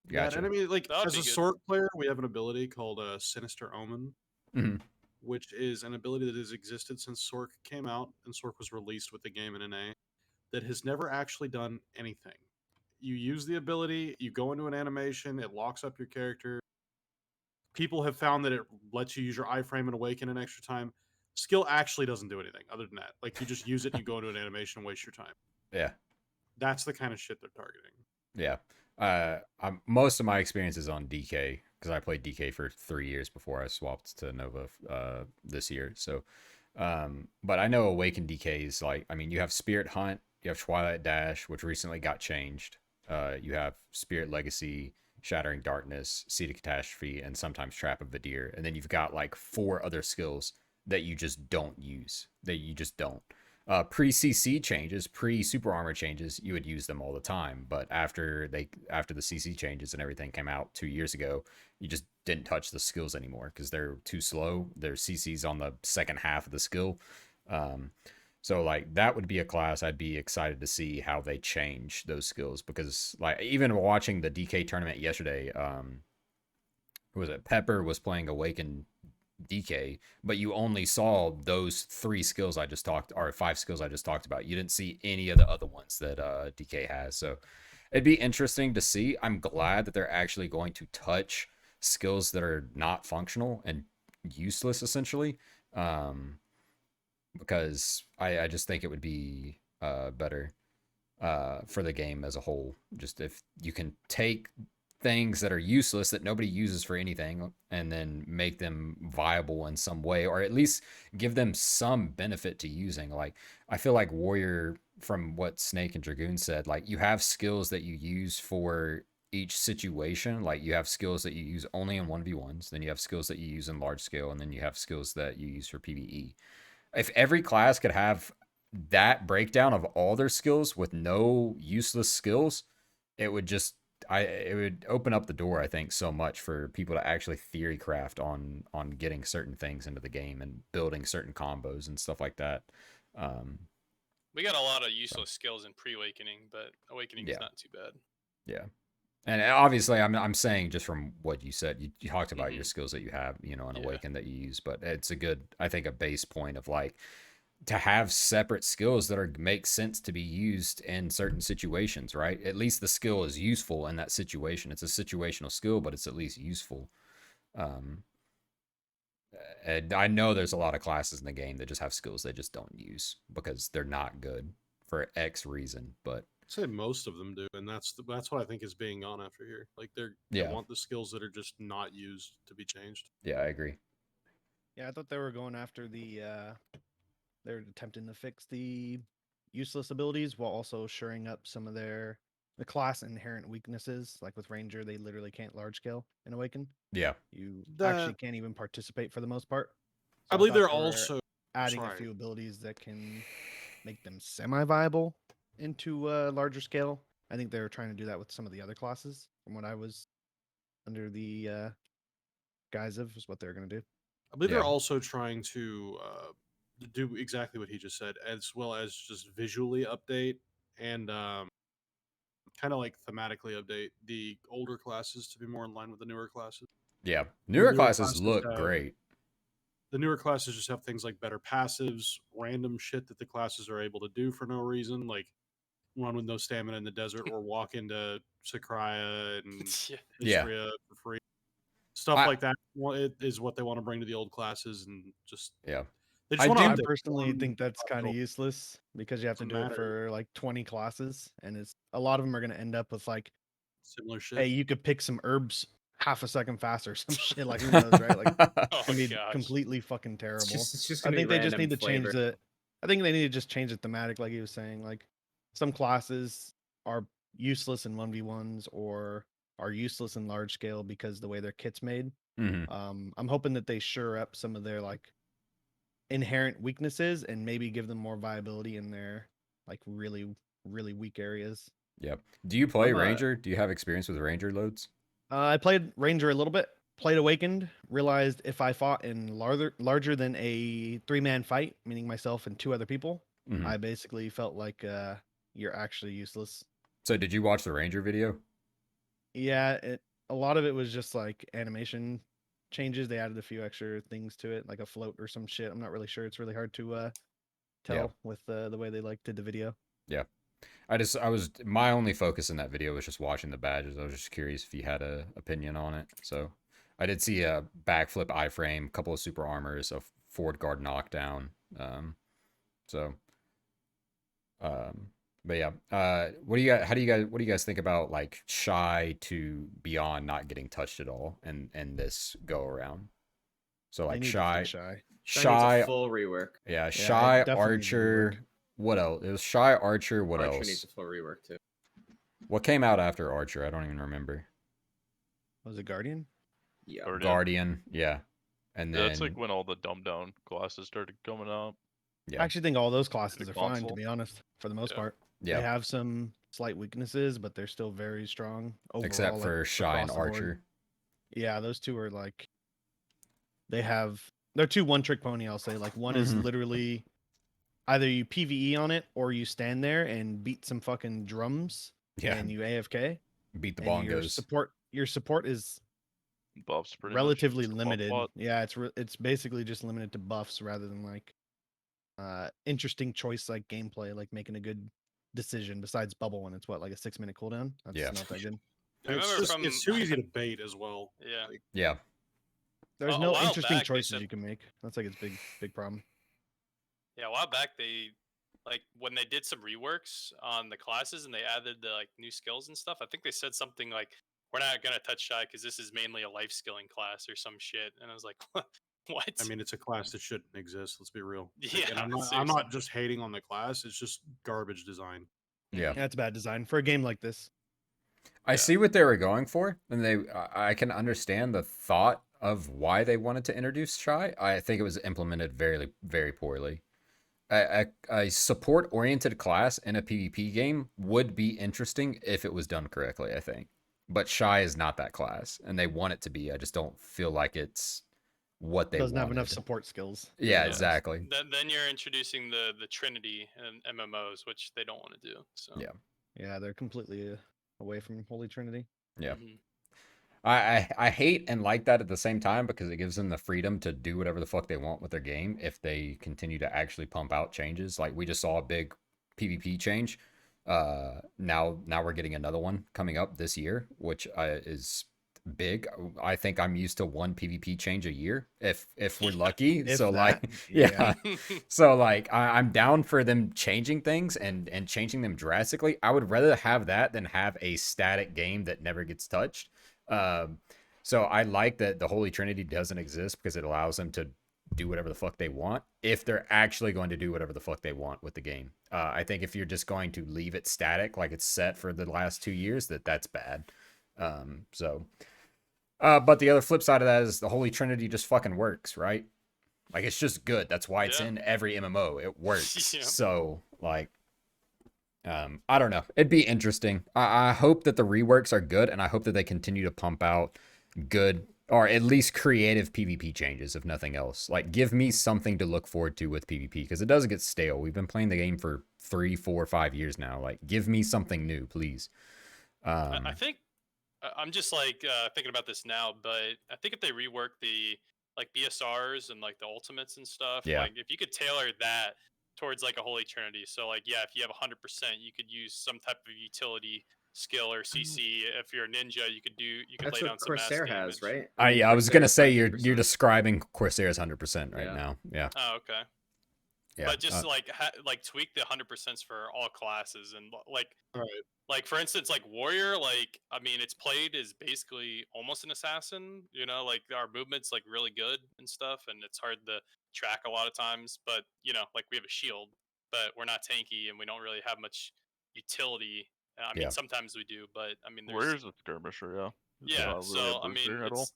Yeah, Gotcha. and I mean, like That'd as be a good. sword player, we have an ability called Sinister Omen, Mhm. which is an ability that has existed since Sork came out and Sork was released with the game in NA, that has never actually done anything. You use the ability, you go into an animation, it locks up your character. People have found that it lets you use your iframe and awaken an extra time. Skill actually doesn't do anything other than that. Like you just use it, you go into an animation, and waste your time. Yeah. That's the kind of shit they're targeting. Yeah. Most of my experience is on DK because I played DK for 3 years before I swapped to Nova this year. So, but I know Awakened DKs, like, I mean, you have Spirit Hunt, you have Twilight Dash, which recently got changed. You have Spirit Legacy, Shattering Darkness, Seed of Catastrophe, and sometimes Trap of the Deer. And then you've got like 4 other skills that you just don't use. That you just don't. Pre-CC changes, pre-super armor changes, you would use them all the time. But after the CC changes and everything came out 2 years ago, you just didn't touch the skills anymore because they're too slow. Their CC's on the second half of the skill. So like that would be a class I'd be excited to see how they change those skills, because like even watching the DK tournament yesterday, who was it? Pepper was playing Awakened DK, but you only saw those 3 skills I just talked, or 5 skills I just talked about. You didn't see any of the other ones that DK has. So it'd be interesting to see. I'm glad that they're actually going to touch skills that are not functional and useless essentially, because I just think it would be better for the game as a whole. Just if you can take things that are useless that nobody uses for anything and then make them viable in some way, or at least give them some benefit to using. Like I feel like Warrior, from what Snake and Dragoon said, like you have skills that you use for each situation. Like you have skills that you use only in 1v1s, then you have skills that you use in large scale, and then you have skills that you use for PvE. If every class could have that breakdown of all their skills with no useless skills, it would just it would open up the door, I think, so much for people to actually theory craft on getting certain things into the game and building certain combos and stuff like that. We got a lot of useless skills in pre-awakening, but awakening is Yeah. not too bad. Yeah. And obviously, I'm saying just from what you said, you talked about your Mhm. skills that you have, in Yeah. Awaken that you use, but it's a good, I think, a base point of like to have separate skills that make sense to be used in certain situations, right? At least the skill is useful in that situation. It's a situational skill, but it's at least useful. And I know there's a lot of classes in the game that just have skills they just don't use because they're not good for X reason, but I'd say most of them do, and that's what I think is being gone after here. Like they Yeah. want the skills that are just not used to be changed. yeah, I agree. Yeah, I thought they were going after the they're attempting to fix the useless abilities while also shoring up some of the class inherent weaknesses. Like with Ranger, they literally can't large scale in Awaken. Yeah. You The- actually can't even participate for the most part. I So believe thought they're they were also adding a sorry. few abilities that can make them semi-viable. into a larger scale. I think they're trying to do that with some of the other classes. From what I was under the guise of, is what they're going to do. I believe Yeah. they're also trying to do exactly what he just said, as well as just visually update and kind of like thematically update the older classes to be more in line with the newer classes. Yeah. The Newer classes look have- great. The newer classes just have things like better passives, random shit that the classes are able to do for no reason, like run with no stamina in the desert or walk into Sakraya and Yeah. Yeah. Istria for free. Stuff I- like that it is what they want to bring to the old classes, and just Yeah. they just I want do- to I update personally one think that's kind of module. useless because you have to Doesn't do it matter. for like 20 classes, and it's a lot of them are going to end up with like, Similar shit. hey, you could pick some herbs half a second faster, some shit. Like, who knows, right? Like, Oh it's gonna be gosh. completely fucking terrible. It's just I gonna think be they just need to random change flavor. the. I think they need to just change the thematic, like he was saying. Like, some classes are useless in 1v1s or are useless in large scale because the way their kit's made. Mhm. I'm hoping that they shore up some of their like inherent weaknesses and maybe give them more viability in their like really weak areas. Yep. Do you play I'm, Ranger? Do you have experience with Ranger loads? I played Ranger a little bit. Played Awakened. Realized if I fought in larger than a 3-man fight, meaning myself and 2 other people, Mhm. I basically felt like you're actually useless. So did you watch the Ranger video? Yeah, a lot of it was just like animation changes. They added a few extra things to it, like a float or some shit. I'm not really sure. It's really hard to tell with the way they like did the video. Yeah. My only focus in that video was just watching the badges. I was just curious if you had a opinion on it. So I did see a backflip iframe, couple of super armors, a forward guard knockdown. So but yeah, what do you guys? What do you guys think about like Shy to Beyond not getting touched at all and this go around? So They like need to Shy, fix Shy. Shy needs a full rework. yeah, it Shy definitely needs a rework. Archer. What else? It was Shy Archer. What Archer else? needs a full rework too. What came out after Archer? I don't even remember. Was it Guardian? Yeah. Guardian, yeah, and Yeah, then that's like when all the dumbed down classes started coming up. yeah, I actually think all those classes the are fine, to console. be honest, for the most Yeah. part. yeah, They have some slight weaknesses, but they're still very strong overall. except for like, Shy and across the board. Archer. Yeah, those two are like they're 2 one-trick pony, I'll say. Like one is Mhm. literally either you PvE on it or you stand there and beat some fucking drums Yeah, and you AFK. beat the And bongos. your support is Buffs pretty relatively much. Just a buff limited. bot. Yeah, it's basically just limited to buffs rather than like interesting choice like gameplay, like making a good decision. Besides bubble when it's what, like a 6-minute cooldown. That's Yeah. not that good. I It's remember just from it's too easy to bait as well. yeah. Like, Yeah, There's A no while interesting back, they choices said- you can make. That's like its big problem. Yeah, a while back they like when they did some reworks on the classes and they added the like new skills and stuff. I think they said something like, "We're not gonna touch Shy because this is mainly a life skilling class or some shit." And I was like, "What?" I mean, it's a class that shouldn't exist. Let's be real. Yeah, and I'm seriously. not just hating on the class. It's just garbage design. yeah. That's bad design for a game like this. I Yeah. see what they were going for, and I can understand the thought of why they wanted to introduce Shy. I think it was implemented very, very poorly. A support-oriented class in a PvP game would be interesting if it was done correctly, I think. But Shy is not that class, and they want it to be. I just don't feel like it's what they Doesn't have enough wanted. support skills. Yeah, Yeah. exactly. Then you're introducing the Trinity and MMOs, which they don't want to do. So Yeah. Yeah, they're completely away from Holy Trinity. Yeah. Mhm. I hate and like that at the same time because it gives them the freedom to do whatever the fuck they want with their game if they continue to actually pump out changes. Like we just saw a big PvP change. Now we're getting another one coming up this year, which is big. I think I'm used to one PvP change a year if we're lucky. If So that, like yeah. So like I'm down for them changing things and changing them drastically. I would rather have that than have a static game that never gets touched. So I like that the Holy Trinity doesn't exist because it allows them to do whatever the fuck they want if they're actually going to do whatever the fuck they want with the game. I think if you're just going to leave it static like it's set for the last 2 years, that's bad. But the other flip side of that is the Holy Trinity just fucking works, right? Like it's just good. That's why it's Yeah. in every MMO. It works. Yeah. So like, I don't know. It'd be interesting. I hope that the reworks are good, and I hope that they continue to pump out good or at least creative PvP changes, if nothing else. Like, give me something to look forward to with PvP because it does get stale. We've been playing the game for 3, 4, 5 years now. Like, give me something new, please. I think I'm just like thinking about this now, but I think if they rework the like BSRs and like the ultimates and stuff, Yeah. like if you could tailor that towards like a holy trinity, so like yeah, if you have 100%, you could use some type of utility skill or CC. If you're a ninja, you could That's lay what down some mass Corsair damage. has, right? I was gonna Corsair's say you're 100%. describing Corsair's 100% right Yeah. now. Yeah. Oh, okay. Yeah. But just like tweak the 100% for all classes and Right. like for instance, like warrior, like I mean, it's played as basically almost an assassin. You know, like our movement's like really good and stuff, and it's hard to track a lot of times. But you know, like we have a shield, but we're not tanky, and we don't really have much utility. I mean, Yeah. sometimes we do, but I mean, there's Warrior's a skirmisher, yeah. It's yeah. not really a So I mean, booster at all. it's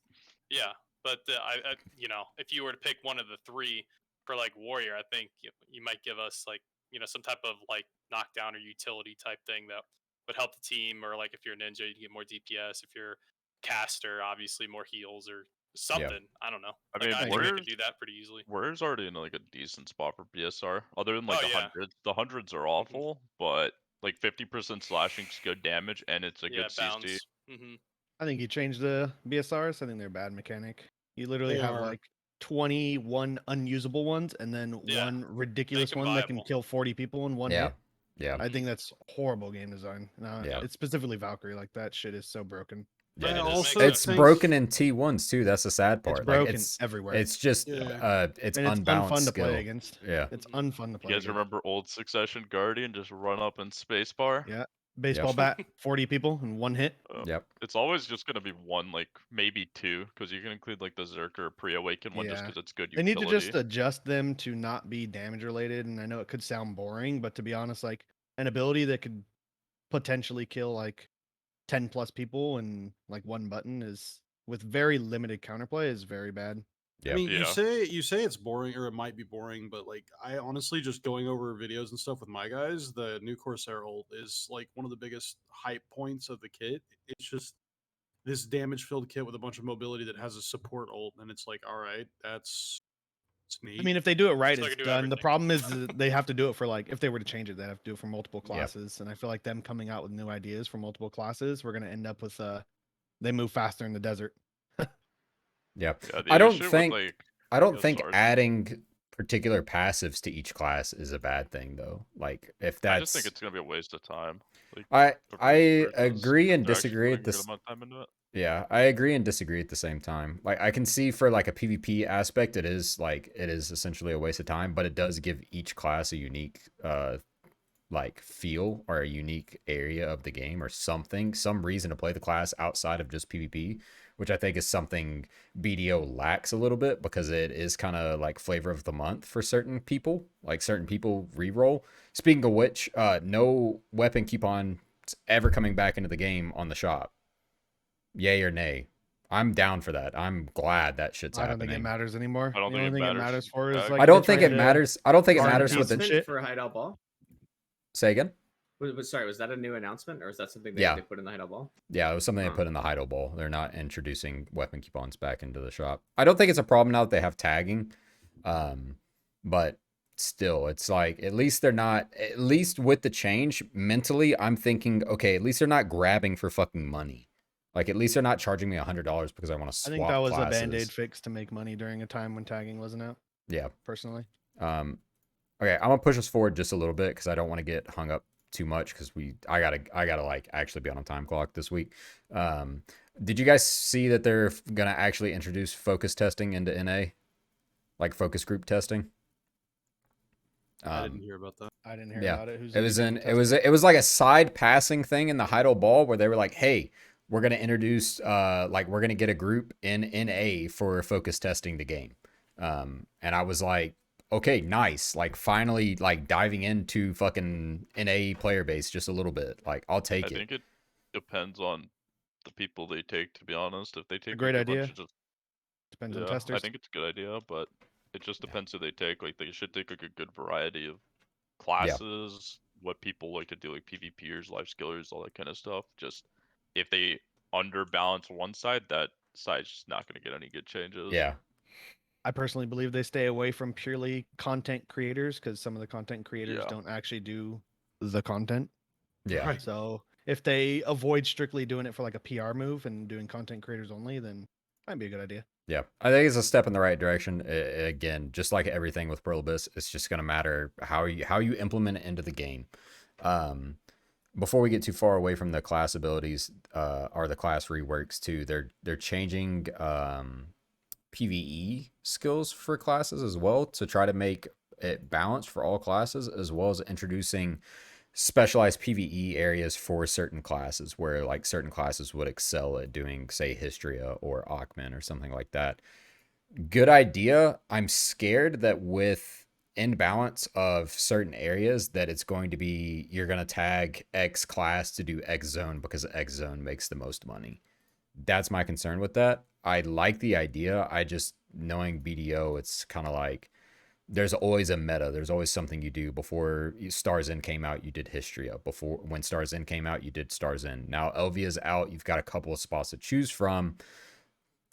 yeah. But I you know, if you were to pick one of the three for like warrior, I think you might give us like some type of like knockdown or utility type thing that would help the team. Or like if you're a ninja, you get more DPS. If you're caster, obviously more heals or something. I don't know. I Like mean, I think they Warrior's could do that pretty easily. Warrior's already in like a decent spot for BSR. Other than like Oh the yeah, hundreds. The hundreds are awful, but like 50% slashing's good damage and it's a yeah, good CC. bounce. Mm-hmm. I think you changed the BSRs. I think they're a bad mechanic. You literally They have are. like 21 unusable ones and then Yeah, one ridiculous one that can viable. kill 40 people in one Yeah. hit. Yeah. I think that's horrible game design. No, Yeah. it's specifically Valkyrie. Like that shit is so broken. Yeah, I it does make also sense. It's think- broken in T1s too. That's the sad part. It's broken like, everywhere. It's just Yeah. it's and it's unbalanced unfun to skill. play against. Yeah. It's unfun to play You guys against. remember old Succession Guardian just run up in spacebar? Yeah. Baseball bat, 40 people in one hit. Yep. It's always just gonna be one, like maybe two, because you can include like the Zerker pre-awaken one just Yeah. because it's good They utility. need to just adjust them to not be damage related. And I know it could sound boring, but to be honest, like an ability that could potentially kill like 10 plus people in like one button is with very limited counterplay is very bad. Yeah. I mean, Yeah. you say it's boring or it might be boring, but like I honestly just going over videos and stuff with my guys, the new Corsair ult is like one of the biggest hype points of the kit. It's just this damage filled kit with a bunch of mobility that has a support ult, and it's like, all right, it's neat. I mean, if they do it right, So they it's can do done. The everything. problem is that they have to do it for like, if they were to change it, they have to do it for multiple Yeah. classes. And I feel like them coming out with new ideas for multiple classes, we're going to end up with, they move faster in the desert. Yeah. Yeah, the I don't issue with, think like, I don't think BSRs adding particular passives to each class is a bad thing though. Like if that's I just think it's gonna be a waste of time. Like, I for I versus agree and they're actually disagree at putting a good this. amount of time into it. Yeah, I agree and disagree at the same time. Like I can see for like a PvP aspect, it is essentially a waste of time, but it does give each class a unique like feel or a unique area of the game or something, some reason to play the class outside of just PvP, which I think is something BDO lacks a little bit because it is kind of like flavor of the month for certain people. Like certain people reroll. Speaking of which, no weapon coupon ever coming back into the game on the shop. Yay or nay? I'm down for that. I'm glad that shit's I don't happening. think it matters anymore. I don't the think only it thing it matters. matters for is I like I don't they think try it to- matters. I don't think it guard matters with against the. it. Announcement for Heidel Ball. Say again. Sorry, was that a new announcement, or is that something Yeah. they put in the Heidel Ball? Yeah, it was something they Huh. put in the Heidel Ball. They're not introducing weapon coupons back into the shop. I don't think it's a problem now that they have tagging. But still, it's like at least they're not, at least with the change, mentally, I'm thinking, okay, at least they're not grabbing for fucking money. Like at least they're not charging me $100 because I want to I swap think that was classes. a band-aid fix to make money during a time when tagging wasn't out, Yeah. personally. Okay, I'm gonna push us forward just a little bit because I don't want to get hung up too much because I gotta like actually be on a time clock this week. Did you guys see that they're gonna actually introduce focus testing into NA, like focus group testing? I didn't hear about that. I didn't hear Yeah, about it. Who's it was gonna in be it was like a side passing thing in the Heidel Ball where they were like, hey, we're gonna introduce like we're gonna get a group in NA for focus testing the game. And I was like, okay, nice. Like finally like diving into fucking NA player base just a little bit. Like I'll take I it. think it depends on the people they take, to be honest. If they take great like, a bunch idea. of just, Depends on yeah, testers. I think it's a good idea, but it just depends who they take. Like they should take like a good variety of classes, what people like to do, like PvPers, life skillers, all that kind of stuff. Just if they underbalance one side, that side's just not going to get any good changes. Yeah. I personally believe they stay away from purely content creators because some of the content creators Yeah. don't actually do the content. Yeah. Right. So if they avoid strictly doing it for like a PR move and doing content creators only, then might be a good idea. Yeah, I think it's a step in the right direction. Again, just like everything with Pearl Abyss, it's just going to matter how you implement it into the game. Before we get too far away from the class abilities or the class reworks too, they're changing PvE skills for classes as well to try to make it balanced for all classes, as well as introducing specialized PvE areas for certain classes where like certain classes would excel at doing, say, Hystria or Augment or something like that. Good idea. I'm scared that with imbalance of certain areas that it's going to be, you're going to tag X class to do X zone because X zone makes the most money. That's my concern with that. I like the idea. I just, knowing BDO, it's kind of like, there's always a meta. There's always something you do. Before Stars In came out, you did Hystria. Before, when Stars In came out, you did Stars In. Now Elvia's out. You've got a couple of spots to choose from.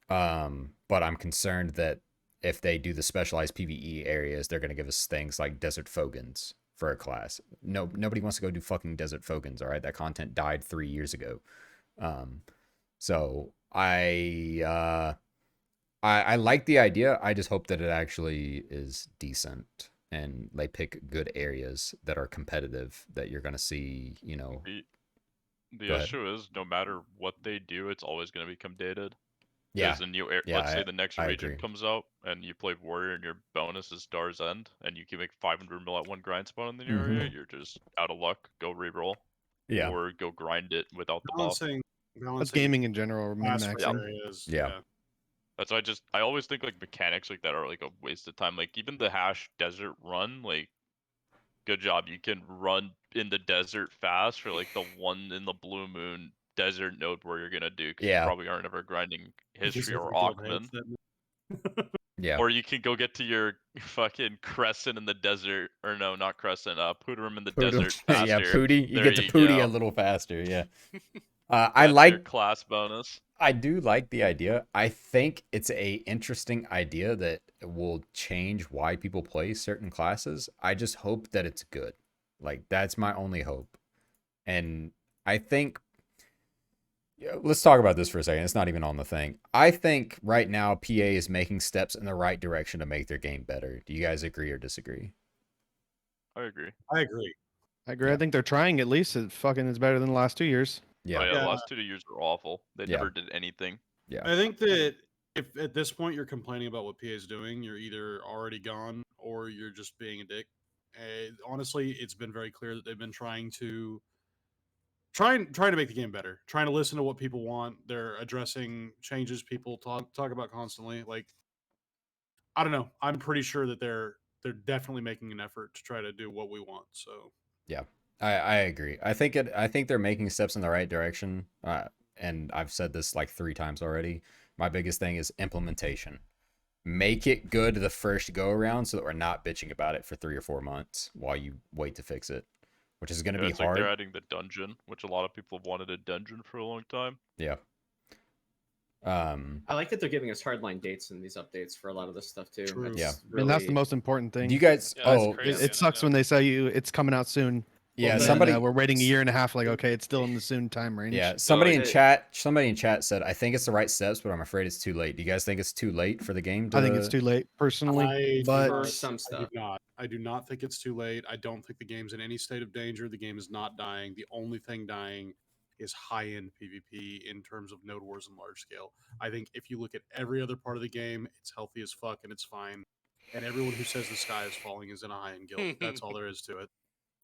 But I'm concerned that if they do the specialized PvE areas, they're going to give us things like Desert Fogans for a class. Nobody wants to go do fucking Desert Fogans. All right, that content died 3 years ago. So I like the idea. I just hope that it actually is decent and they pick good areas that are competitive that you're going to see, you know. The issue is no matter what they do, it's always going to become dated. Yeah. Because the new Yeah, let's say the next I region agree. comes out and you play Warrior and your bonus is Star's End and you can make 500 mil at one grind spot in the new area, you're just out of luck. Go reroll. Yeah. Or go grind it without the buff. That's gaming in general, class min-maxing. areas. Yeah. That's why I always think like mechanics like that are like a waste of time. Like even the hash desert run, like good job. You can run in the desert fast for like the one in the blue moon desert node where you're gonna do because you probably aren't ever grinding history or Augment. Yeah. Or you can go get to your fucking Crescent in the desert, or no, not Crescent, Pooterum in the Poodle. desert faster. Yeah, Pooty. You There get to you Pooty go. a little faster. Yeah. That's I like your class bonus. I do like the idea. I think it's a interesting idea that will change why people play certain classes. I just hope that it's good. Like that's my only hope. And I think let's talk about this for a second. It's not even on the thing. I think right now PA is making steps in the right direction to make their game better. Do you guys agree or disagree? I agree. I agree. I agree. Yeah. I think they're trying at least. It fucking is better than the last 2 years. Yeah. Oh, yeah, Yeah. the last 2 years were awful. They never did anything. Yeah. I think that if at this point you're complaining about what PA is doing, you're either already gone or you're just being a dick. Honestly, it's been very clear that they've been trying to make the game better, trying to listen to what people want. They're addressing changes people talk about constantly. Like, I don't know. I'm pretty sure that they're definitely making an effort to try to do what we want. So yeah, I agree. I think they're making steps in the right direction. And I've said this like 3 times already. My biggest thing is implementation. Make it good the first go around so that we're not bitching about it for 3 or 4 months while you wait to fix it, which is going to be it's hard. Like they're adding the dungeon, which a lot of people have wanted a dungeon for a long time. Yeah. I like that they're giving us hardline dates in these updates for a lot of this stuff too. True. It's Yeah. And that's the really- most important thing. Do you guys? Yeah, that's Oh, crazy. It sucks when they say you it's coming out soon. yeah. and then, Somebody. we're waiting a year and a half. Like, okay, it's still in the soon time range. Yeah. Somebody in it- chat. Somebody in chat said, "I think it's the right steps, but I'm afraid it's too late." Do you guys think it's too late for the game? I think it's too late personally. But For some I stuff. do not think it's too late. I don't think the game's in any state of danger. The game is not dying. The only thing dying is high-end PvP in terms of node wars and large scale. I think if you look at every other part of the game, it's healthy as fuck and it's fine. And everyone who says the sky is falling is in a high-end guild. That's all there is to it.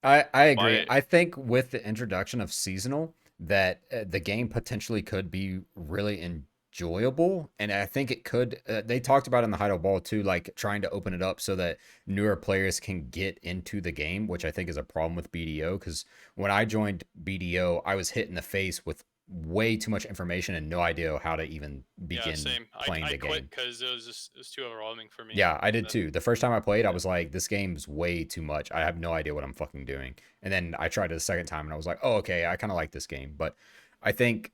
I agree. I think with the introduction of seasonal, that the game potentially could be really enjoyable, and I think it could. They talked about in the Heidel Ball too, like trying to open it up so that newer players can get into the game, which I think is a problem with BDO. Because when I joined BDO, I was hit in the face with way too much information and no idea how to even begin Yeah, same. playing I the game. quit because it was too overwhelming for me. Yeah, I did And too. The first time I played, I was like, this game's way too much. I have no idea what I'm fucking doing. And then I tried it the second time and I was like, oh, okay, I kind of like this game. But I think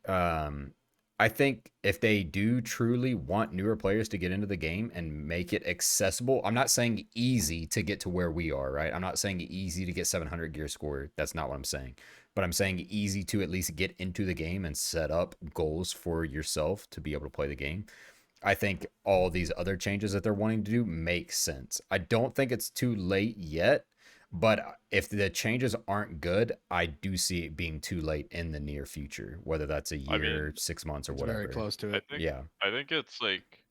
if they do truly want newer players to get into the game and make it accessible, I'm not saying easy to get to where we are, right? I'm not saying easy to get 700 gear score. That's not what I'm saying. But I'm saying easy to at least get into the game and set up goals for yourself to be able to play the game. I think all these other changes that they're wanting to do make sense. I don't think it's too late yet, but if the changes aren't good, I do see it being too late in the near future, whether that's a year, 6 months, or It's whatever. very close to I it. think Yeah. I think it's like,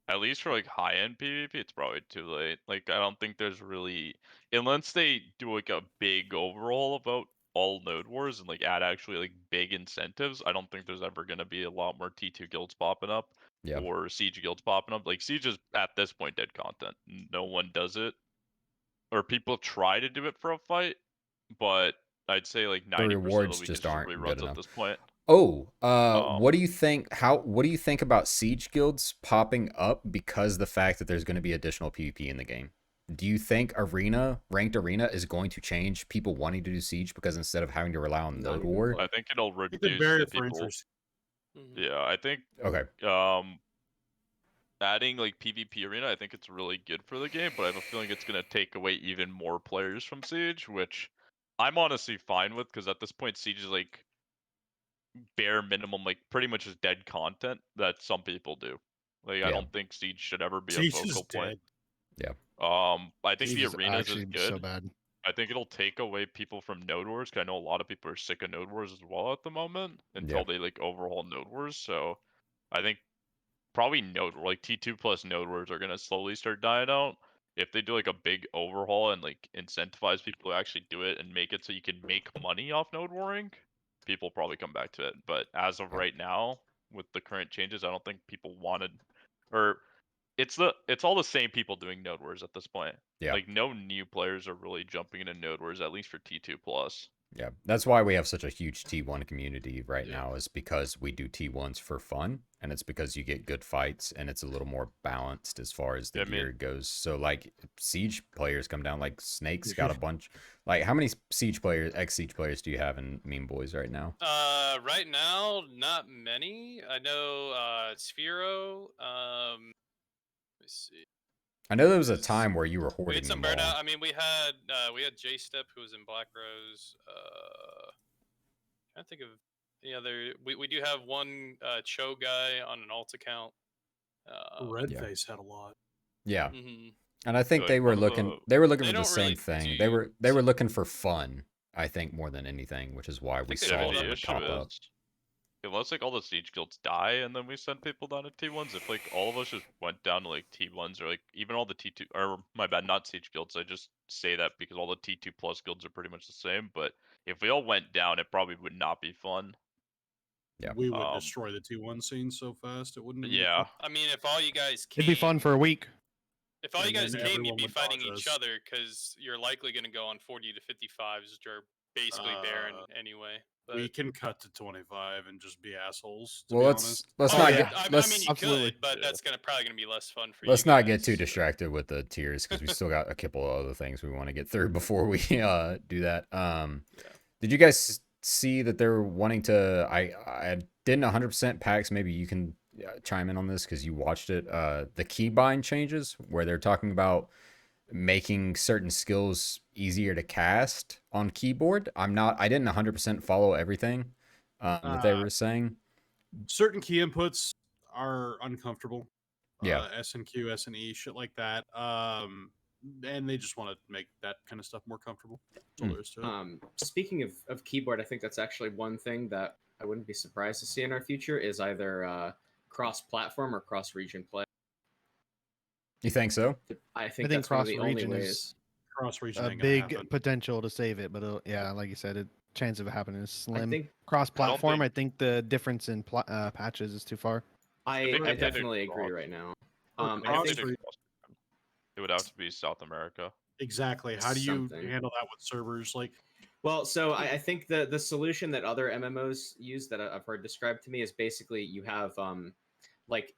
at least for like high end PvP, it's probably too late. Like I don't think there's really, unless they do like a big overhaul about all node wars and like add actually like big incentives, I don't think there's ever gonna be a lot more T2 guilds popping up Yeah. or siege guilds popping up. Like siege is at this point dead content. No one does it, or people try to do it for a fight, but I'd say like 90% of the rewards week is just just aren't good reruns at enough. this point. Oh, Um, what do you think? What do you think about siege guilds popping up because the fact that there's going to be additional PvP in the game? Do you think ranked arena is going to change people wanting to do siege because instead of having to rely on Not node even war? close. I think it'll I think reduce the barrier the for people. interest. Mhm. Yeah, I think Okay. adding like PvP arena, I think it's really good for the game, but I have a feeling it's gonna take away even more players from Siege, which I'm honestly fine with because at this point Siege is like bare minimum, like pretty much is dead content that some people do. Like Yeah. I don't think Siege should ever be a Siege is focal point. dead. I think Siege the is arenas is actually good. so bad. I think it'll take away people from Node Wars, because I know a lot of people are sick of Node Wars as well at the moment until Yeah. they like overhaul Node Wars. So I think probably like T2 plus Node Wars are gonna slowly start dying out. If they do like a big overhaul and like incentivize people to actually do it and make it so you can make money off Node Warring, people probably come back to it. But as of Yeah. right now, with the current changes, I don't think people wanted, or it's all the same people doing Node Wars at this point. Yeah. Like no new players are really jumping into Node Wars, at least for T2 plus. Yeah, that's why we have such a huge T1 community right Yeah. now, is because we do T1s for fun, and it's because you get good fights, and it's a little more balanced as far as the Yeah, I mean- gear goes. So, like, Siege players come down, like, Snake's got a bunch. Like, how many Siege players, ex-Siege players do you have in Mean Boys right now? Right now, not many. I know Sphero. Let me see. I know there was a Is- time where you were We hoarding had some them burnout. all. I mean, we had J Step who was in Black Rose. Trying to think of the other. We do have one Cho guy on an alt account. Redface had a lot. Yeah, Mhm. and I think Like, they were one of looking the- they were looking They for the don't same really thing. do They were Siege. looking for fun, I think, more than anything, which is why we think they saw rolled them up the a issue pop up. is, unless like all the siege guilds die and then we send people down to T1s, if like all of us just went down to like T1s or like even all the T2, or my bad, not siege guilds, I just say that because all the T2 plus guilds are pretty much the same, but if we all went down, it probably would not be fun. Yeah. We would destroy the T1 scene so fast it wouldn't. Yeah, I mean, if all you guys came, It'd be fun for a week. If all you and guys then came, everyone you'd be would fighting dodge each us. other because you're likely going to go on 40 to 55s, which are basically barren anyway. But We can cut to 25 and just be assholes. To Well, be let's honest. let's Oh, not yeah. get I let's mean, you Absolutely. could, but Yeah. that's probably gonna be less fun for let's you. not get too guys, but- distracted with the tiers because we still got a couple of other things we want to get through before we do that. Yeah. Did you guys see that they're wanting to? I didn't 100% PAX. Maybe you can chime in on this because you watched it. The keybind changes where they're talking about making certain skills easier to cast on keyboard. I didn't 100% follow everything that they were saying. Certain key inputs are uncomfortable. Yeah. S and Q, S and E, shit like that. And they just want to make that kind of stuff more comfortable. That's all there is to it. Speaking of keyboard, I think that's actually one thing that I wouldn't be surprised to see in our future is either cross-platform or cross-region play. You think so? I think think that's one of the only cross-region ways. is Cross region A ain't gonna big happen. potential to save it, but yeah, like you said, chance of it happening is slim. think- Cross-platform, I think- think the difference in patches is too far. I think if they definitely did agree cross- right now. For I cross think region- it would have to be South America. Exactly. How do you Something. handle that with servers? Like, Well, so I think the solution that other MMOs use that I've heard described to me is basically you have like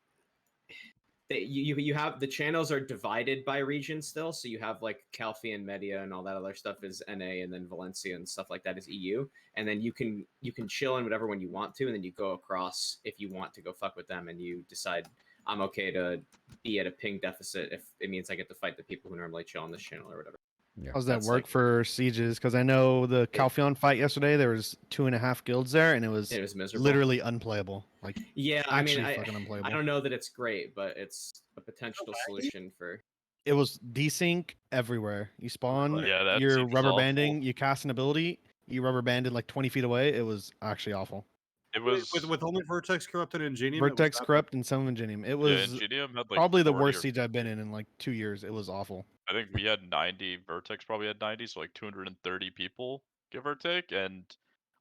you have the channels are divided by region still, so you have like Calfi and Media and all that other stuff is NA, and then Valencia and stuff like that is EU, and then you can chill in whatever one you want to, and then you go across if you want to go fuck with them, and you decide I'm okay to be at a ping deficit if it means I get to fight the people who normally chill on this channel or whatever. Yeah. How's that That's work like- for sieges? Because I know the Calpheon fight yesterday, there was 2.5 guilds there, and it was miserable. literally unplayable. Like, Yeah, I mean, actually fucking unplayable. I don't know that it's great, but it's a potential solution for. It was desync everywhere. You spawn, Yeah, that you're seems rubber awful. banding, you cast an ability, you rubber banded like 20 feet away. It was actually awful. It was with only Vertex corrupted Ingenium. Vertex corrupt and some Ingenium. It yeah, was Ingenium had like probably the 40 worst or siege I've been 50. in like 2 years. It was awful. I think we had 90. Vertex probably had 90, so like 230 people, give or take. And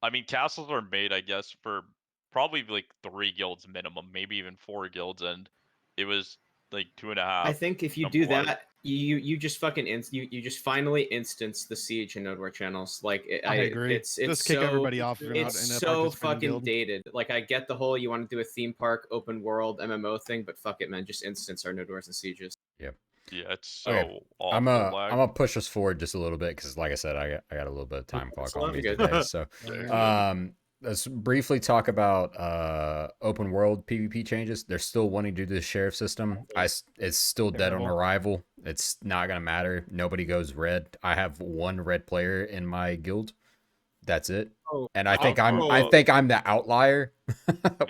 I mean, castles are made, I guess, for probably like 3 guilds minimum, maybe even 4 guilds, and it was like 2.5. I think if you do that, you just fucking you just finally instance the siege and Nodeware channels. Like I agree. It's Just kick so, everybody off. If you're not It's in a so participating fucking guild. dated. Like I get the whole you want to do a theme park open world MMO thing, but fuck it, man. Just instance our Nodewars and sieges. Yeah, it's so Okay, awful. I'm lag. gonna push us forward just a little bit because, like I said, I got a little bit of time clock on me Good. today. So, let's briefly talk about open world PvP changes. They're still wanting to do the sheriff system. It's still dead on arrival. It's not gonna matter. Nobody goes red. I have 1 red player in my guild. That's it. Oh, And I think oh, I think I'm the outlier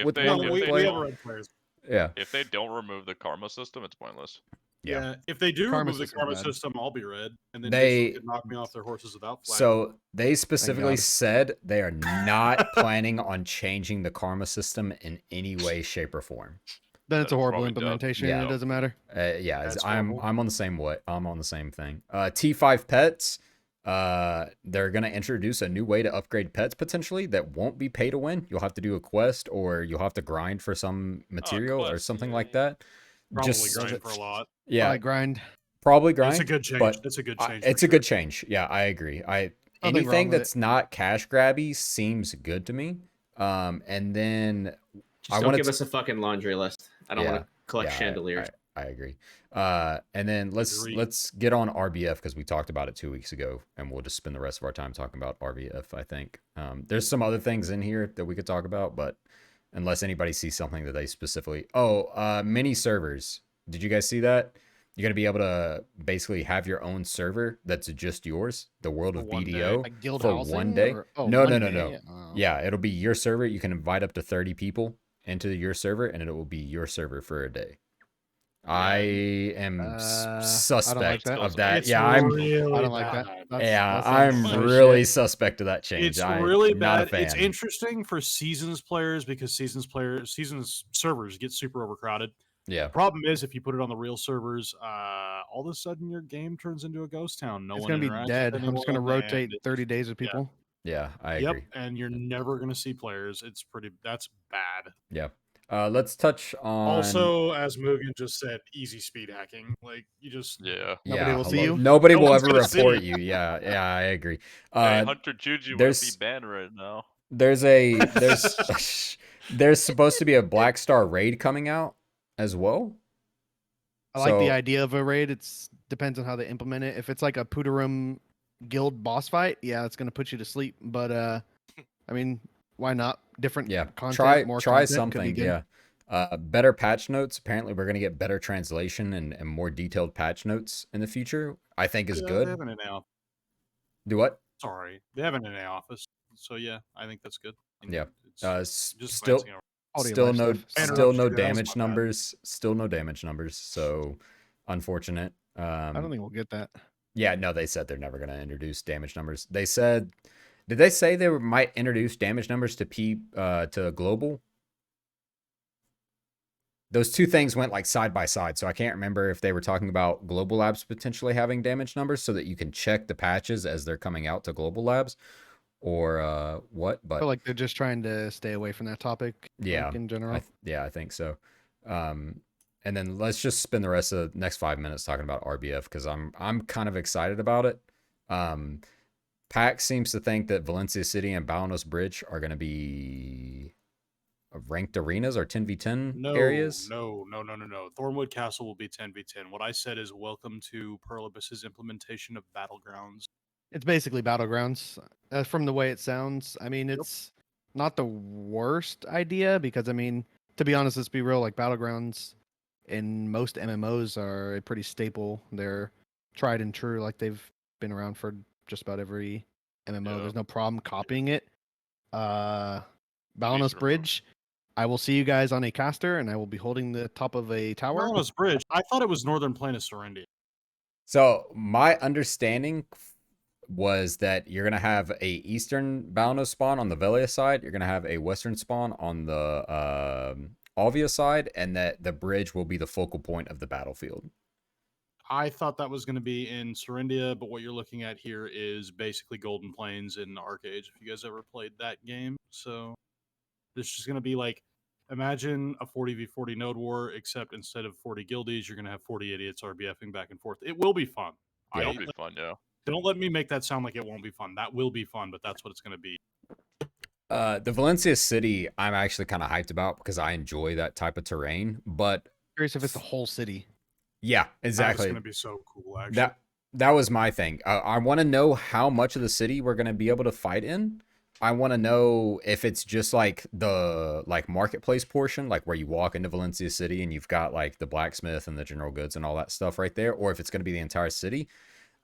with they- 1 if red they we player. have red players. Yeah. If they don't remove the karma system, it's pointless. Yeah. If they do Karma remove the system's karma bad. system, I'll be red, and then They- they can knock me off their horses without flag. So they specifically God. said they are not planning on changing the karma system in any way, shape, or form. Then it's That's a horrible probably dumb. implementation, and Yeah. it doesn't matter. Yeah, That's I'm horrible. on the same way. I'm on the same thing. T5 pets. They're gonna introduce a new way to upgrade pets potentially that won't be pay to win. You'll have to do a quest or you'll have to grind for some material or quest, something yeah, like yeah. that. Probably Just grind for a lot. yeah, Like grind. probably grind. It's a good change. but It's a good I- change. it's for a good sure. change. Yeah, I agree. wrong Anything with that's not cash grabby seems good to me. And then Just I don't wanna give t- us a fucking laundry list. I don't want to collect yeah, chandeliers. I agree. And then let's Agreed. get on RBF because we talked about it 2 weeks ago, and we'll just spend the rest of our time talking about RBF. I think there's some other things in here that we could talk about, but unless anybody sees something that they specifically, mini servers. Did you guys see that? You're gonna be able to basically have your own server that's just yours, the world For of one day. BDO, Like guild for housing? 1 day. Or- oh, No, one no, no, day? no. Oh. Yeah, it'll be your server. You can invite up to 30 people into your server, and it will be your server for a day. I am I don't like suspect that. of that. It's Yeah, I'm. really I don't like that. bad. Yeah, that sounds I'm so really shit. suspect of that change. It's I'm really not a bad. It's fan. interesting for seasons players because seasons servers get super overcrowded. Yeah, Problem is, if you put it on the real servers, all of a sudden your game turns into a ghost town. No It's one gonna be interacts with dead. I'm just gonna anyone, and rotate it 30 just- days with yeah. people. yeah, I Yep, agree. and you're never gonna see players. That's bad. Yeah. Let's touch on. Also, as Mugen just said, easy speed hacking. Like you just Yeah. Nobody will see hello. you? Nobody No will one's ever gonna see report you. you. Yeah, I agree. Hey, Hunter Juju would be there's- banned right now. There's there's supposed to be a Black Star raid coming out as well. I like the So- idea of a raid. It's depends on how they implement it. If it's like a Puderum guild boss fight, yeah, it's gonna put you to sleep. But I mean, why not? Different Yeah, content, more try content could be something. good. Yeah, better patch notes. Apparently, we're gonna get better translation and more detailed patch notes in the future. I think is They good. have an NA office. Do what? Sorry, they have an NA office. So yeah, I think that's good. And Yeah. it's Still, glancing over. Quality of still life no, stuff. Banner still ups, no yeah, that's damage my bad. numbers. Still no damage numbers. So unfortunate. I don't think we'll get that. Yeah, no, they said they're never going to introduce damage numbers. They said, did they say they might introduce damage numbers to global? Those two things went like side by side, so I can't remember if they were talking about global labs potentially having damage numbers so that you can check the patches as they're coming out to global labs, or what. I But feel like they're just trying to stay away from that topic. yeah, like, in general. I think so. And then let's just spend the rest of the next 5 minutes talking about RBF because I'm kind of excited about it. Pax seems to think that Valencia City and Balnos Bridge are going to be ranked arenas or 10v10 No, areas. no. Thornwood Castle will be 10v10. What I said is welcome to Pearl Abyss's implementation of Battlegrounds. It's basically battlegrounds from the way it sounds. I mean, it's not the worst idea because I mean, to be honest, let's be real. Like battlegrounds in most MMOs are a pretty staple. They're tried and true. Like they've been around for just about every MMO. Yeah. There's no problem copying it. Balanos Reasonable. Bridge. I will see you guys on a caster, and I will be holding the top of a tower. Marlos Bridge. I thought it was Northern Plain of Serendia. So my understanding was that you're gonna have a eastern Balnos spawn on the Velia side, you're gonna have a western spawn on the Alvia side, and that the bridge will be the focal point of the battlefield. I thought that was going to be in Serendia, but what you're looking at here is basically Golden Plains in Arcade, if you guys ever played that game. So this is going to be like, imagine a 40v40 node war, except instead of 40 guildies, you're going to have 40 idiots RBFing back and forth. It will be fun. Yeah. It'll be fun, yeah. Don't let me make that sound like it won't be fun. That will be fun, but that's what it's going to be. The Valencia City, I'm actually kind of hyped about because I enjoy that type of terrain. But Curious if it's the whole city. yeah, exactly. That's going to be so cool, actually. That was my thing. I want to know how much of the city we're going to be able to fight in. I want to know if it's just like the marketplace portion, like where you walk into Valencia City and you've got like the blacksmith and the general goods and all that stuff right there, or if it's going to be the entire city.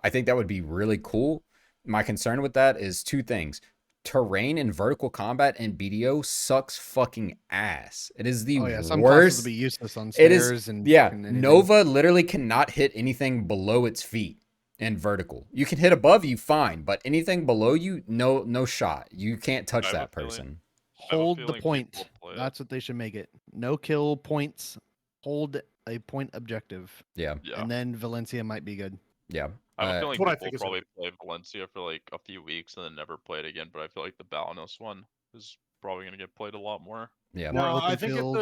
I think that would be really cool. My concern with that is two things. Terrain and vertical combat in BDO sucks fucking ass. It is the Some classes worst. will be useless on It stairs is, and yeah. and anything. Nova literally cannot hit anything below its feet in vertical. You can hit above you, fine, but anything below you, no shot. You can't touch I have that a feeling- person. I have a Hold the feeling people point. will play it. That's what they should make it. No kill points. Hold a point objective, Yeah, Yeah. and then Valencia might be good. yeah. I have a feeling what I people think will is probably play Valencia for like a few weeks and then never play it again, but I feel like the Balanos one is probably going to get played a lot more. Yeah. More No, open I think field.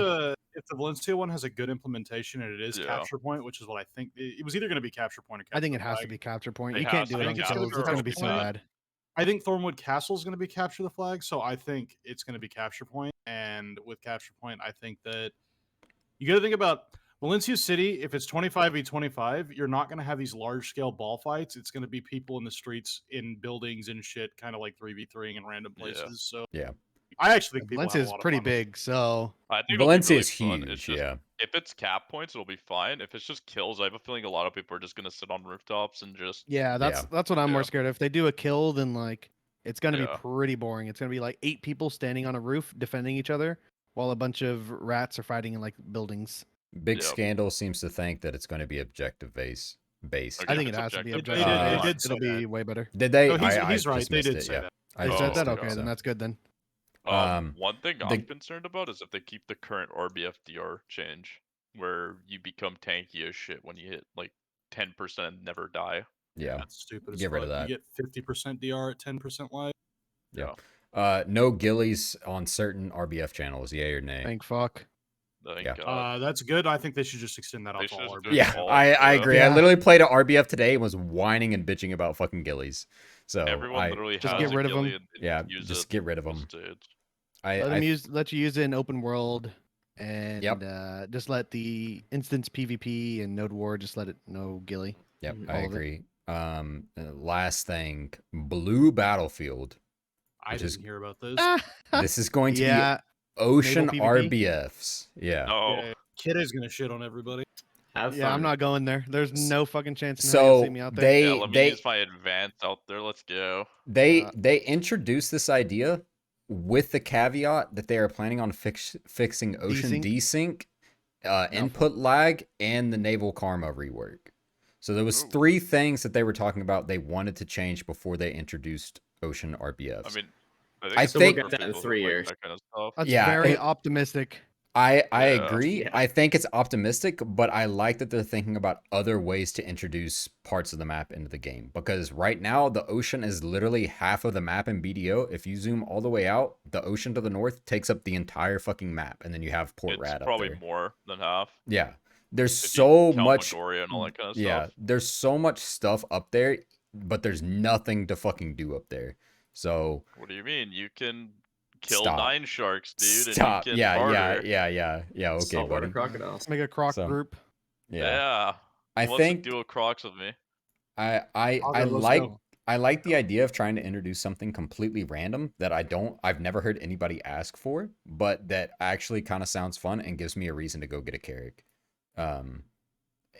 if the Valencia one has a good implementation and it is Yeah. capture point, which is what I think it was either going to be capture point or capture I think it has to flag. be capture point. It You can't has do to it be on capture kills. point It's or going to be so capture bad. I think Thornwood Castle is going to be capture the flag, so I think it's going to be capture point. And with capture point, I think that you got to think about Valencia City. If it's 25v25, you're not going to have these large scale ball fights. It's going to be people in the streets, in buildings and shit, kind of like 3v3ing in random Yeah. places. So Yeah. I actually think people Valencia have a is lot of pretty fun with it. big, so I think Valencia it'll is be really fun. It's huge. just, Yeah. if it's cap points, it'll be fine. If it's just kills, I have a feeling a lot of people are just going to sit on rooftops and just. yeah, that's what I'm more Yeah. scared of. If they do a kill, then like it's going to be Yeah. pretty boring. It's going to be like 8 people standing on a roof defending each other while a bunch of rats are fighting in like buildings. Big Yep. Scandal seems to think that it's going to be objective based. Okay, I think if it it's has to be objective, objective. they based. did say It'll be that. way better. Did they? No, he's I right. just They missed did it, say yeah. that. I They just said missed that? it, Okay, so. then that's good then. One thing the- I'm concerned about is if they keep the current RBFDR change, where you become tanky as shit when you hit like 10% and never die. Yeah. That's stupid. As Get rid of fuck. that. You get 50% DR at 10% life. Yeah. No gillies on certain RBF channels. Yay or nay? Thank fuck. Thank Yeah. God. That's good. I think they should just extend that They out to should all just our do Yeah, all- I yeah. agree. I Yeah. literally played a RBF today and was whining and bitching about fucking gillies. So Everyone literally Just has get a rid of 'em. ghillie and yeah, use just it get rid of on them. stage. Let you use it in open world, and Yep. just let the instance PvP and Node War just let it no gilly. Yep, Mhm. I All of it. agree. Last thing, Blue Battlefield. I Which is- didn't hear about this. This is going to yeah, be Ocean Naval PvP? RBFs. Yeah. No. Yeah, Kid is gonna shit on everybody. Have yeah. I'm fun. not going there. There's no fucking chance in hell you'll see So me out there. Yeah, they let me they use my advance out there. Let's go. they introduced this idea with the caveat that they are planning on fixing Ocean Desync? desync, input lag, and the naval karma rework. So there was Ooh. 3 things that they were talking about they wanted to change before they introduced Ocean RBFs. I mean, I it's think- super We'll get that in people 3 who like years. that kind of stuff. That's Yeah, very it- optimistic. I Yeah. agree. Yeah. I think it's optimistic, but I like that they're thinking about other ways to introduce parts of the map into the game. Because right now, the ocean is literally half of the map in BDO. If you zoom all the way out, the ocean to the north takes up the entire fucking map, and then you have Port It's Rad up probably there. more than half. Yeah, there's If you so count much. Midoriya and all that kind of Yeah, stuff. there's so much stuff up there. but there's nothing to fucking do up there. So What do you mean? You can kill Stop. 9 sharks, dude, stop. and you can barter. Yeah. Okay, Saltwater buddy. crocodiles. Make a croc So, group. Yeah. I Who wants to think duo crocs with me? I Okay, let's go. I like the idea of trying to introduce something completely random that I've never heard anybody ask for, but that actually kind of sounds fun and gives me a reason to go get a carrot.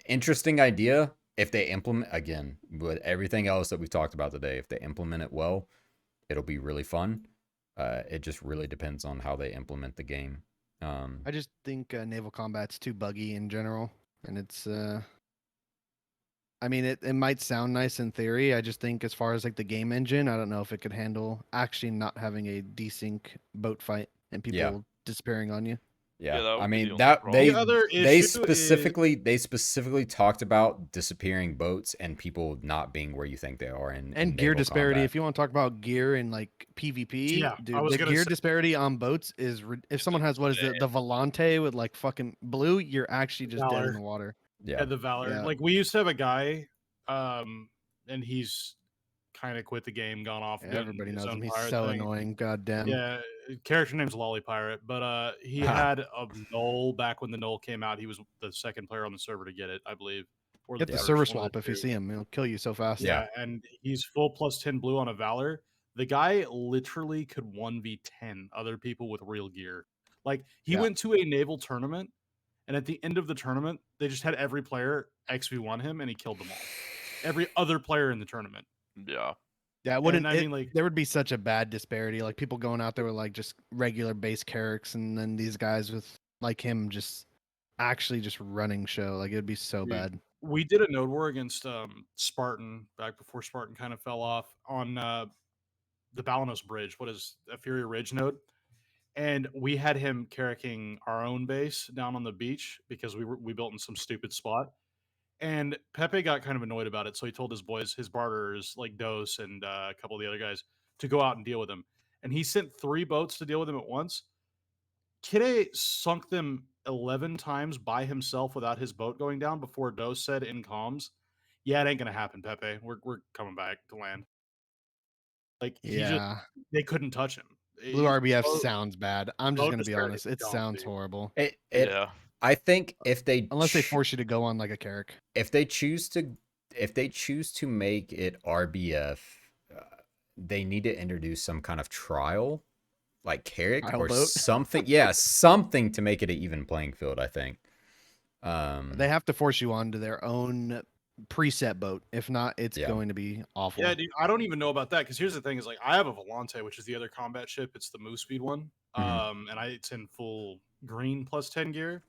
Interesting idea. If they implement, again, with everything else that we've talked about today, if they implement it well, it'll be really fun. It just really depends on how they implement the game. I just think naval combat's too buggy in general, and it's. I mean, it might sound nice in theory. I just think as far as like the game engine, I don't know if it could handle actually not having a desync boat fight and people Yeah. disappearing on you. Yeah, that I would be the mean only that problem. The other they issue specifically talked about disappearing boats and people not being where you think they are in And gear naval disparity. combat. If you want to talk about gear and like PvP, Yeah, I dude, was the gonna gear say- disparity on boats is if someone has what is it, the Volante with like fucking blue, you're actually just dead Valor. in the water. Yeah. Yeah, the Valor. Yeah. Like we used to have a guy, and he's kind of quit the game, gone off. doing Everybody his knows own him. He's pirate so thing. annoying. God damn. Yeah, character name's Lolly Pirate, but he had a null back when the null came out. He was the second player on the server to get it, I believe. Or Get the first, server one of swap the if you two. see him. He'll kill you so fast. Yeah. Yeah, and he's full +10 blue on a Valor. The guy literally could 1v10 other people with real gear. Like he Yeah. went to a naval tournament, and at the end of the tournament, they just had every player XV1 him, and he killed them all. Every other player in the tournament. Yeah. Yeah, it wouldn't. I mean, like- there would be such a bad disparity. Like people going out there with like just regular base characters, and then these guys with like him just actually just running show. Like it would be so Yeah. bad. We did a node war against Spartan back before Spartan kind of fell off on the Balanos Bridge. What is a Fury Ridge node? And we had him carrying our own base down on the beach because we built in some stupid spot. And Pepe got kind of annoyed about it, so he told his boys, his barterers like Dose and a couple of the other guys, to go out and deal with him. And he sent 3 boats to deal with him at once. Kide sunk them 11 times by himself without his boat going down before Dose said in comms, "Yeah, it ain't gonna happen, Pepe. We're coming back to land." Like Yeah, they couldn't touch him. Blue RBF boat- sounds bad. I'm just boat gonna be disparity honest. is It dumb, sounds dude. horrible. Yeah. I think if they Unless they force you to go on like a carrick. if they choose to make it RBF, they need to introduce some kind of trial, like Carrick Trial or boat? something. Yeah, something to make it an even playing field. I think. They have to force you onto their own preset boat. If not, it's Yeah. going to be awful. Yeah, dude, I don't even know about that because here's the thing: is like I have a Volante, which is the other combat ship. It's the Moose Speed one, and it's in full green +10 gear.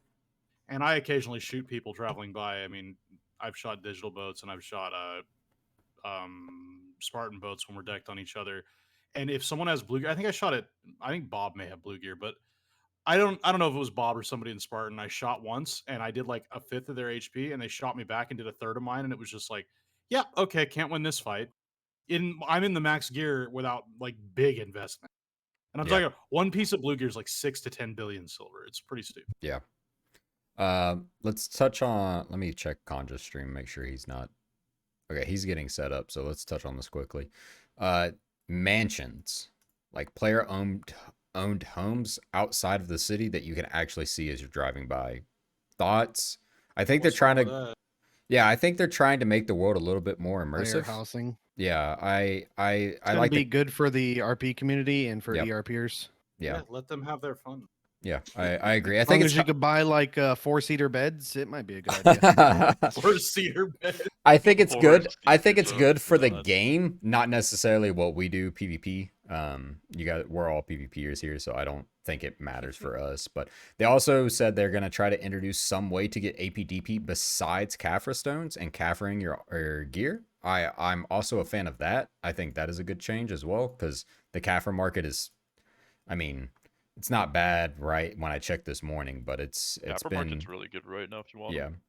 And I occasionally shoot people traveling by. I mean, I've shot digital boats and I've shot Spartan boats when we're decked on each other. And if someone has blue gear, I think I shot it. I think Bob may have blue gear, but I don't know if it was Bob or somebody in Spartan. I shot once and I did like a fifth of their HP, and they shot me back and did a third of mine, and it was just like, yeah, okay, can't win this fight. I'm in the max gear without like big investment. And I'm Yeah. talking one piece of blue gear is like 6 to 10 billion silver. It's pretty stupid. Yeah. Let's touch on. Let me check Conja's stream, make sure he's not. Okay, he's getting set up, so let's touch on this quickly. Mansions, like player-owned homes outside of the city that you can actually see as you're driving by. Thoughts? I think they're trying to. Yeah, I think they're trying to make the world a little bit more Player immersive. housing. Yeah, I It's gonna like be the, good for the RP community and for Yep. ERPers. yeah, Let them have their fun. yeah, I agree. I As think long it's as you could buy like 4-seater beds, it might be a good idea. Or cedar bed. I think it's Or good. I think Steve it's good for the Jobs. game, not necessarily what we do PvP. We're all PvPers here, so I don't think it matters for us. But they also said they're gonna try to introduce some way to get APDP besides Caphra stones and Caphering your gear. I'm also a fan of that. I think that is a good change as well because the Caphra market is, I mean, it's not bad, right? When I checked this morning, but it's Capper been market's really good right now if you want. yeah. them.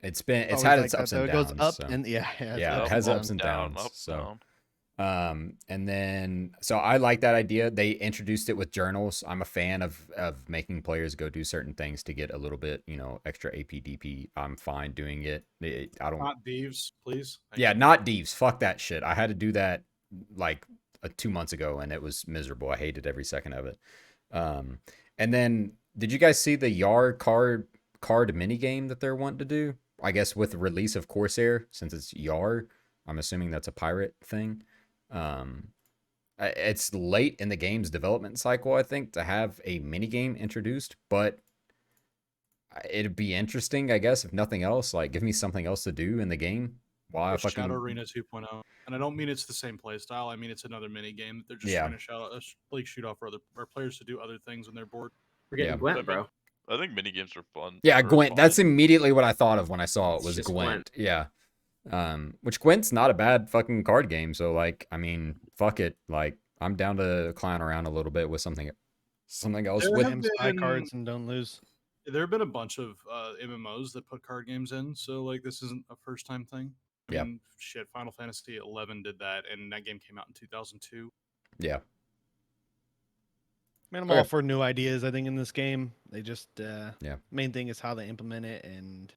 It's Always had like its that, ups though. and It downs. goes up so. and yeah, Yeah, it Up, has up, ups and down, downs, up, so. down. And then so I like that idea. They introduced it with journals. I'm a fan of making players go do certain things to get a little bit, extra APDP. I'm fine doing it. I don't. Not Deves, please. Thank Yeah, you. not Deeves. Fuck that shit. I had to do that like 2 months ago, and it was miserable. I hated every second of it. And then did you guys see the Yar card mini game that they're wanting to do? I guess with the release of Corsair, since it's Yar, I'm assuming that's a pirate thing. It's late in the game's development cycle, I think, to have a mini game introduced, but it'd be interesting, I guess, if nothing else. Like, give me something else to do in the game while I It's fucking Shadow Arena 2.0, and I don't mean it's the same play style. I mean it's another mini game. They're just Yeah. trying to shoot off for other players to do other things when they're bored. We're getting Yeah. Gwent, bro. I think minigames are fun. Yeah, or Gwent. That's fine. immediately what I thought of when I saw it It's was just Gwent. Gwent. Yeah. Which Gwent's not a bad fucking card game. So like, I mean, fuck it. Like, I'm down to clown around a little bit with something else. There With have Damn spy been- cards and don't lose. There have been a bunch of MMOs that put card games in, so like this isn't a first time thing. I Yeah. mean, shit, Final Fantasy 11 did that, and that game came out in 2002. yeah, Man, I'm Okay. all for new ideas. I think in this game, they just Yeah. Main thing is how they implement it, and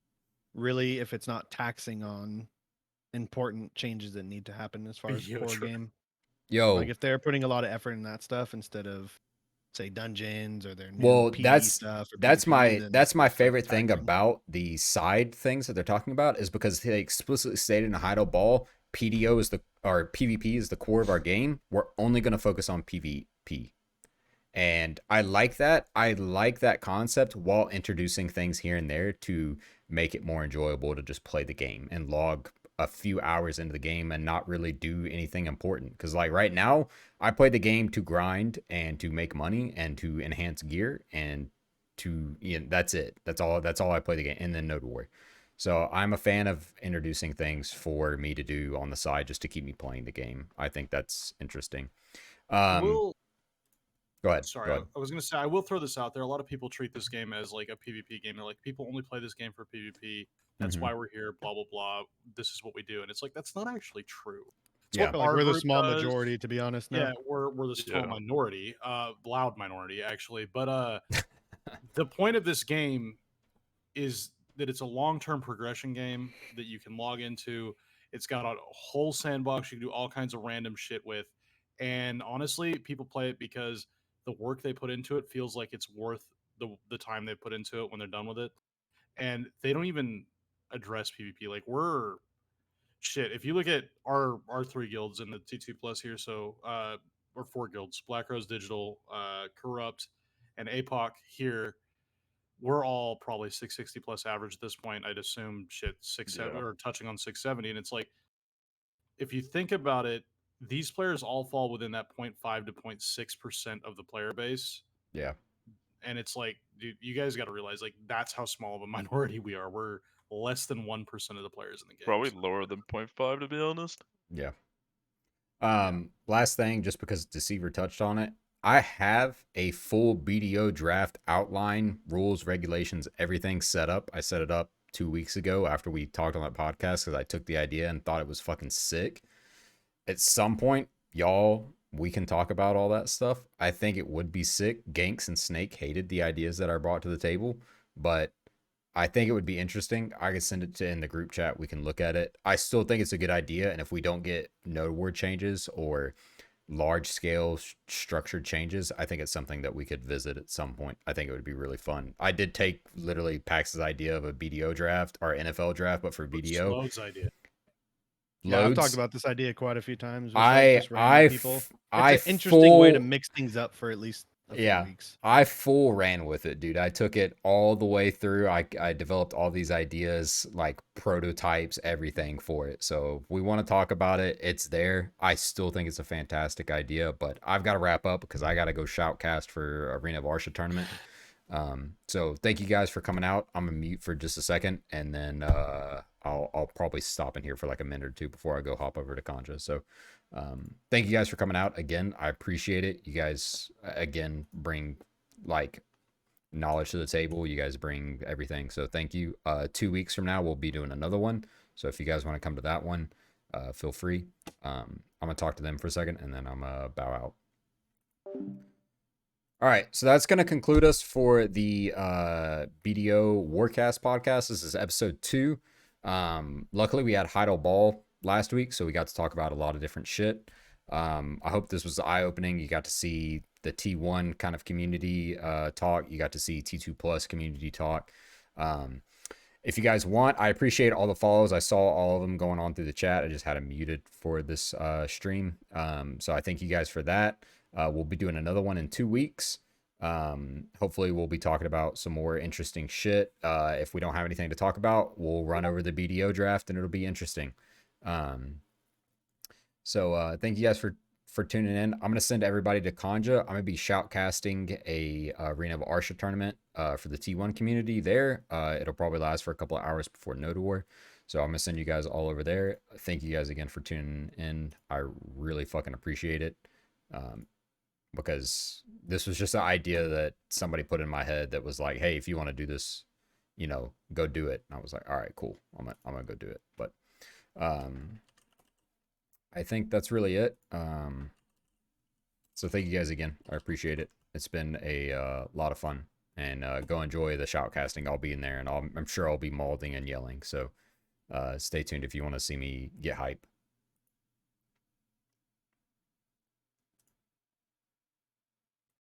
really, if it's not taxing on important changes that need to happen as far as the Yeah, core true. game. yo, Like if they're putting a lot of effort in that stuff instead of say dungeons or their new Well, PvE that's- stuff. Or that's PvP, my then that's my it's favorite thing taxing. about the side things that they're talking about is because they explicitly stated in Heidel Ball, PDO is PvP is the core of our game. We're only going to focus on PvP. And I like that. I like that concept while introducing things here and there to make it more enjoyable to just play the game and log a few hours into the game and not really do anything important. Because like right now, I play the game to grind and to make money and to enhance gear and that's it. That's all I play the game, and then Node War. So I'm a fan of introducing things for me to do on the side just to keep me playing the game. I think that's interesting. I will. Go ahead. Sorry, Go ahead. I was gonna say I will throw this out there. A lot of people treat this game as like a PvP game. They're like, people only play this game for PvP. That's Mhm. why we're here. Blah blah blah. This is what we do, and it's like that's not actually true. It's Yeah. what Like our we're the group small does. majority, to be honest. Now. Yeah, we're the small Yeah. minority, loud minority actually. But the point of this game is that it's a long-term progression game that you can log into. It's got a whole sandbox you can do all kinds of random shit with. And honestly, people play it because the work they put into it feels like it's worth the time they put into it when they're done with it. And they don't even address PvP. Like we're shit. If you look at our three guilds in the T2 plus here, so or four guilds, Black Rose Digital, Corrupt, and APOC here, we're all probably 660 plus average at this point. I'd assume shit 670 Yeah. or touching on 670. And it's like, if you think about it, these players all fall within that 0.5 to 0.6% of the player base. Yeah. And it's like, dude, you guys got to realize like that's how small of a minority we are. We're less than 1% of the players in the game. Probably so- lower than 0.5 to be honest. Yeah. Last thing, just because Deceiver touched on it, I have a full BDO draft outline, rules, regulations, everything set up. I set it up 2 weeks ago after we talked on that podcast because I took the idea and thought it was fucking sick. At some point, y'all, we can talk about all that stuff. I think it would be sick. Ganks and Snake hated the ideas that I brought to the table, but I think it would be interesting. I could send it to in the group chat. We can look at it. I still think it's a good idea. And if we don't get node word changes or large scale structured changes, I think it's something that we could visit at some point. I think it would be really fun. I did take literally Pax's idea of a BDO draft or NFL draft, but for It's BDO. Loads idea. Yeah, I've Loads. talked about this idea quite a few times. with, like, just random people. It's I an interesting way to full- mix things up for at least a Yeah. few weeks. I full ran with it, dude. I took it all the way through. I developed all these ideas, like prototypes, everything for it. So if we want to talk about it, it's there. I still think it's a fantastic idea, but I've got to wrap up because I got to go shoutcast for Arena of Arsha tournament. So thank you guys for coming out. I'm gonna mute for just a second, and then I'll probably stop in here for like a minute or two before I go hop over to Conja. So thank you guys for coming out again. I appreciate it. You guys again bring like knowledge to the table. You guys bring everything. So thank you. 2 weeks from now we'll be doing another one. So if you guys want to come to that one, feel free. I'm gonna talk to them for a second, and then I'm gonna bow out. All right, so that's going to conclude us for the BDO Warcast podcast. This is episode 2. Luckily, we had Heidel Ball last week, so we got to talk about a lot of different shit. I hope this was eye-opening. You got to see the T1 kind of community talk. You got to see T2 Plus community talk. If you guys want, I appreciate all the follows. I saw all of them going on through the chat. I just had them muted for this stream. So I thank you guys for that. We'll be doing another one in 2 weeks. Hopefully we'll be talking about some more interesting shit. If we don't have anything to talk about, we'll run over the BDO draft and it'll be interesting. So thank you guys for tuning in. I'm going to send everybody to Kanja. I'm going to be shoutcasting a Arena of Arsha tournament for the T1 community there. It'll probably last for a couple of hours before Node War. So I'm going to send you guys all over there. Thank you guys again for tuning in. I really fucking appreciate it. Because this was just an idea that somebody put in my head that was like, hey, if you want to do this, you know, go do it. And I was like, all right, cool. I'm gonna go do it. But I think that's really it. So thank you guys again. I appreciate it. It's been a lot of fun. And go enjoy the shoutcasting. I'll be in there, and I'm sure I'll be mauling and yelling. So stay tuned if you want to see me get hype.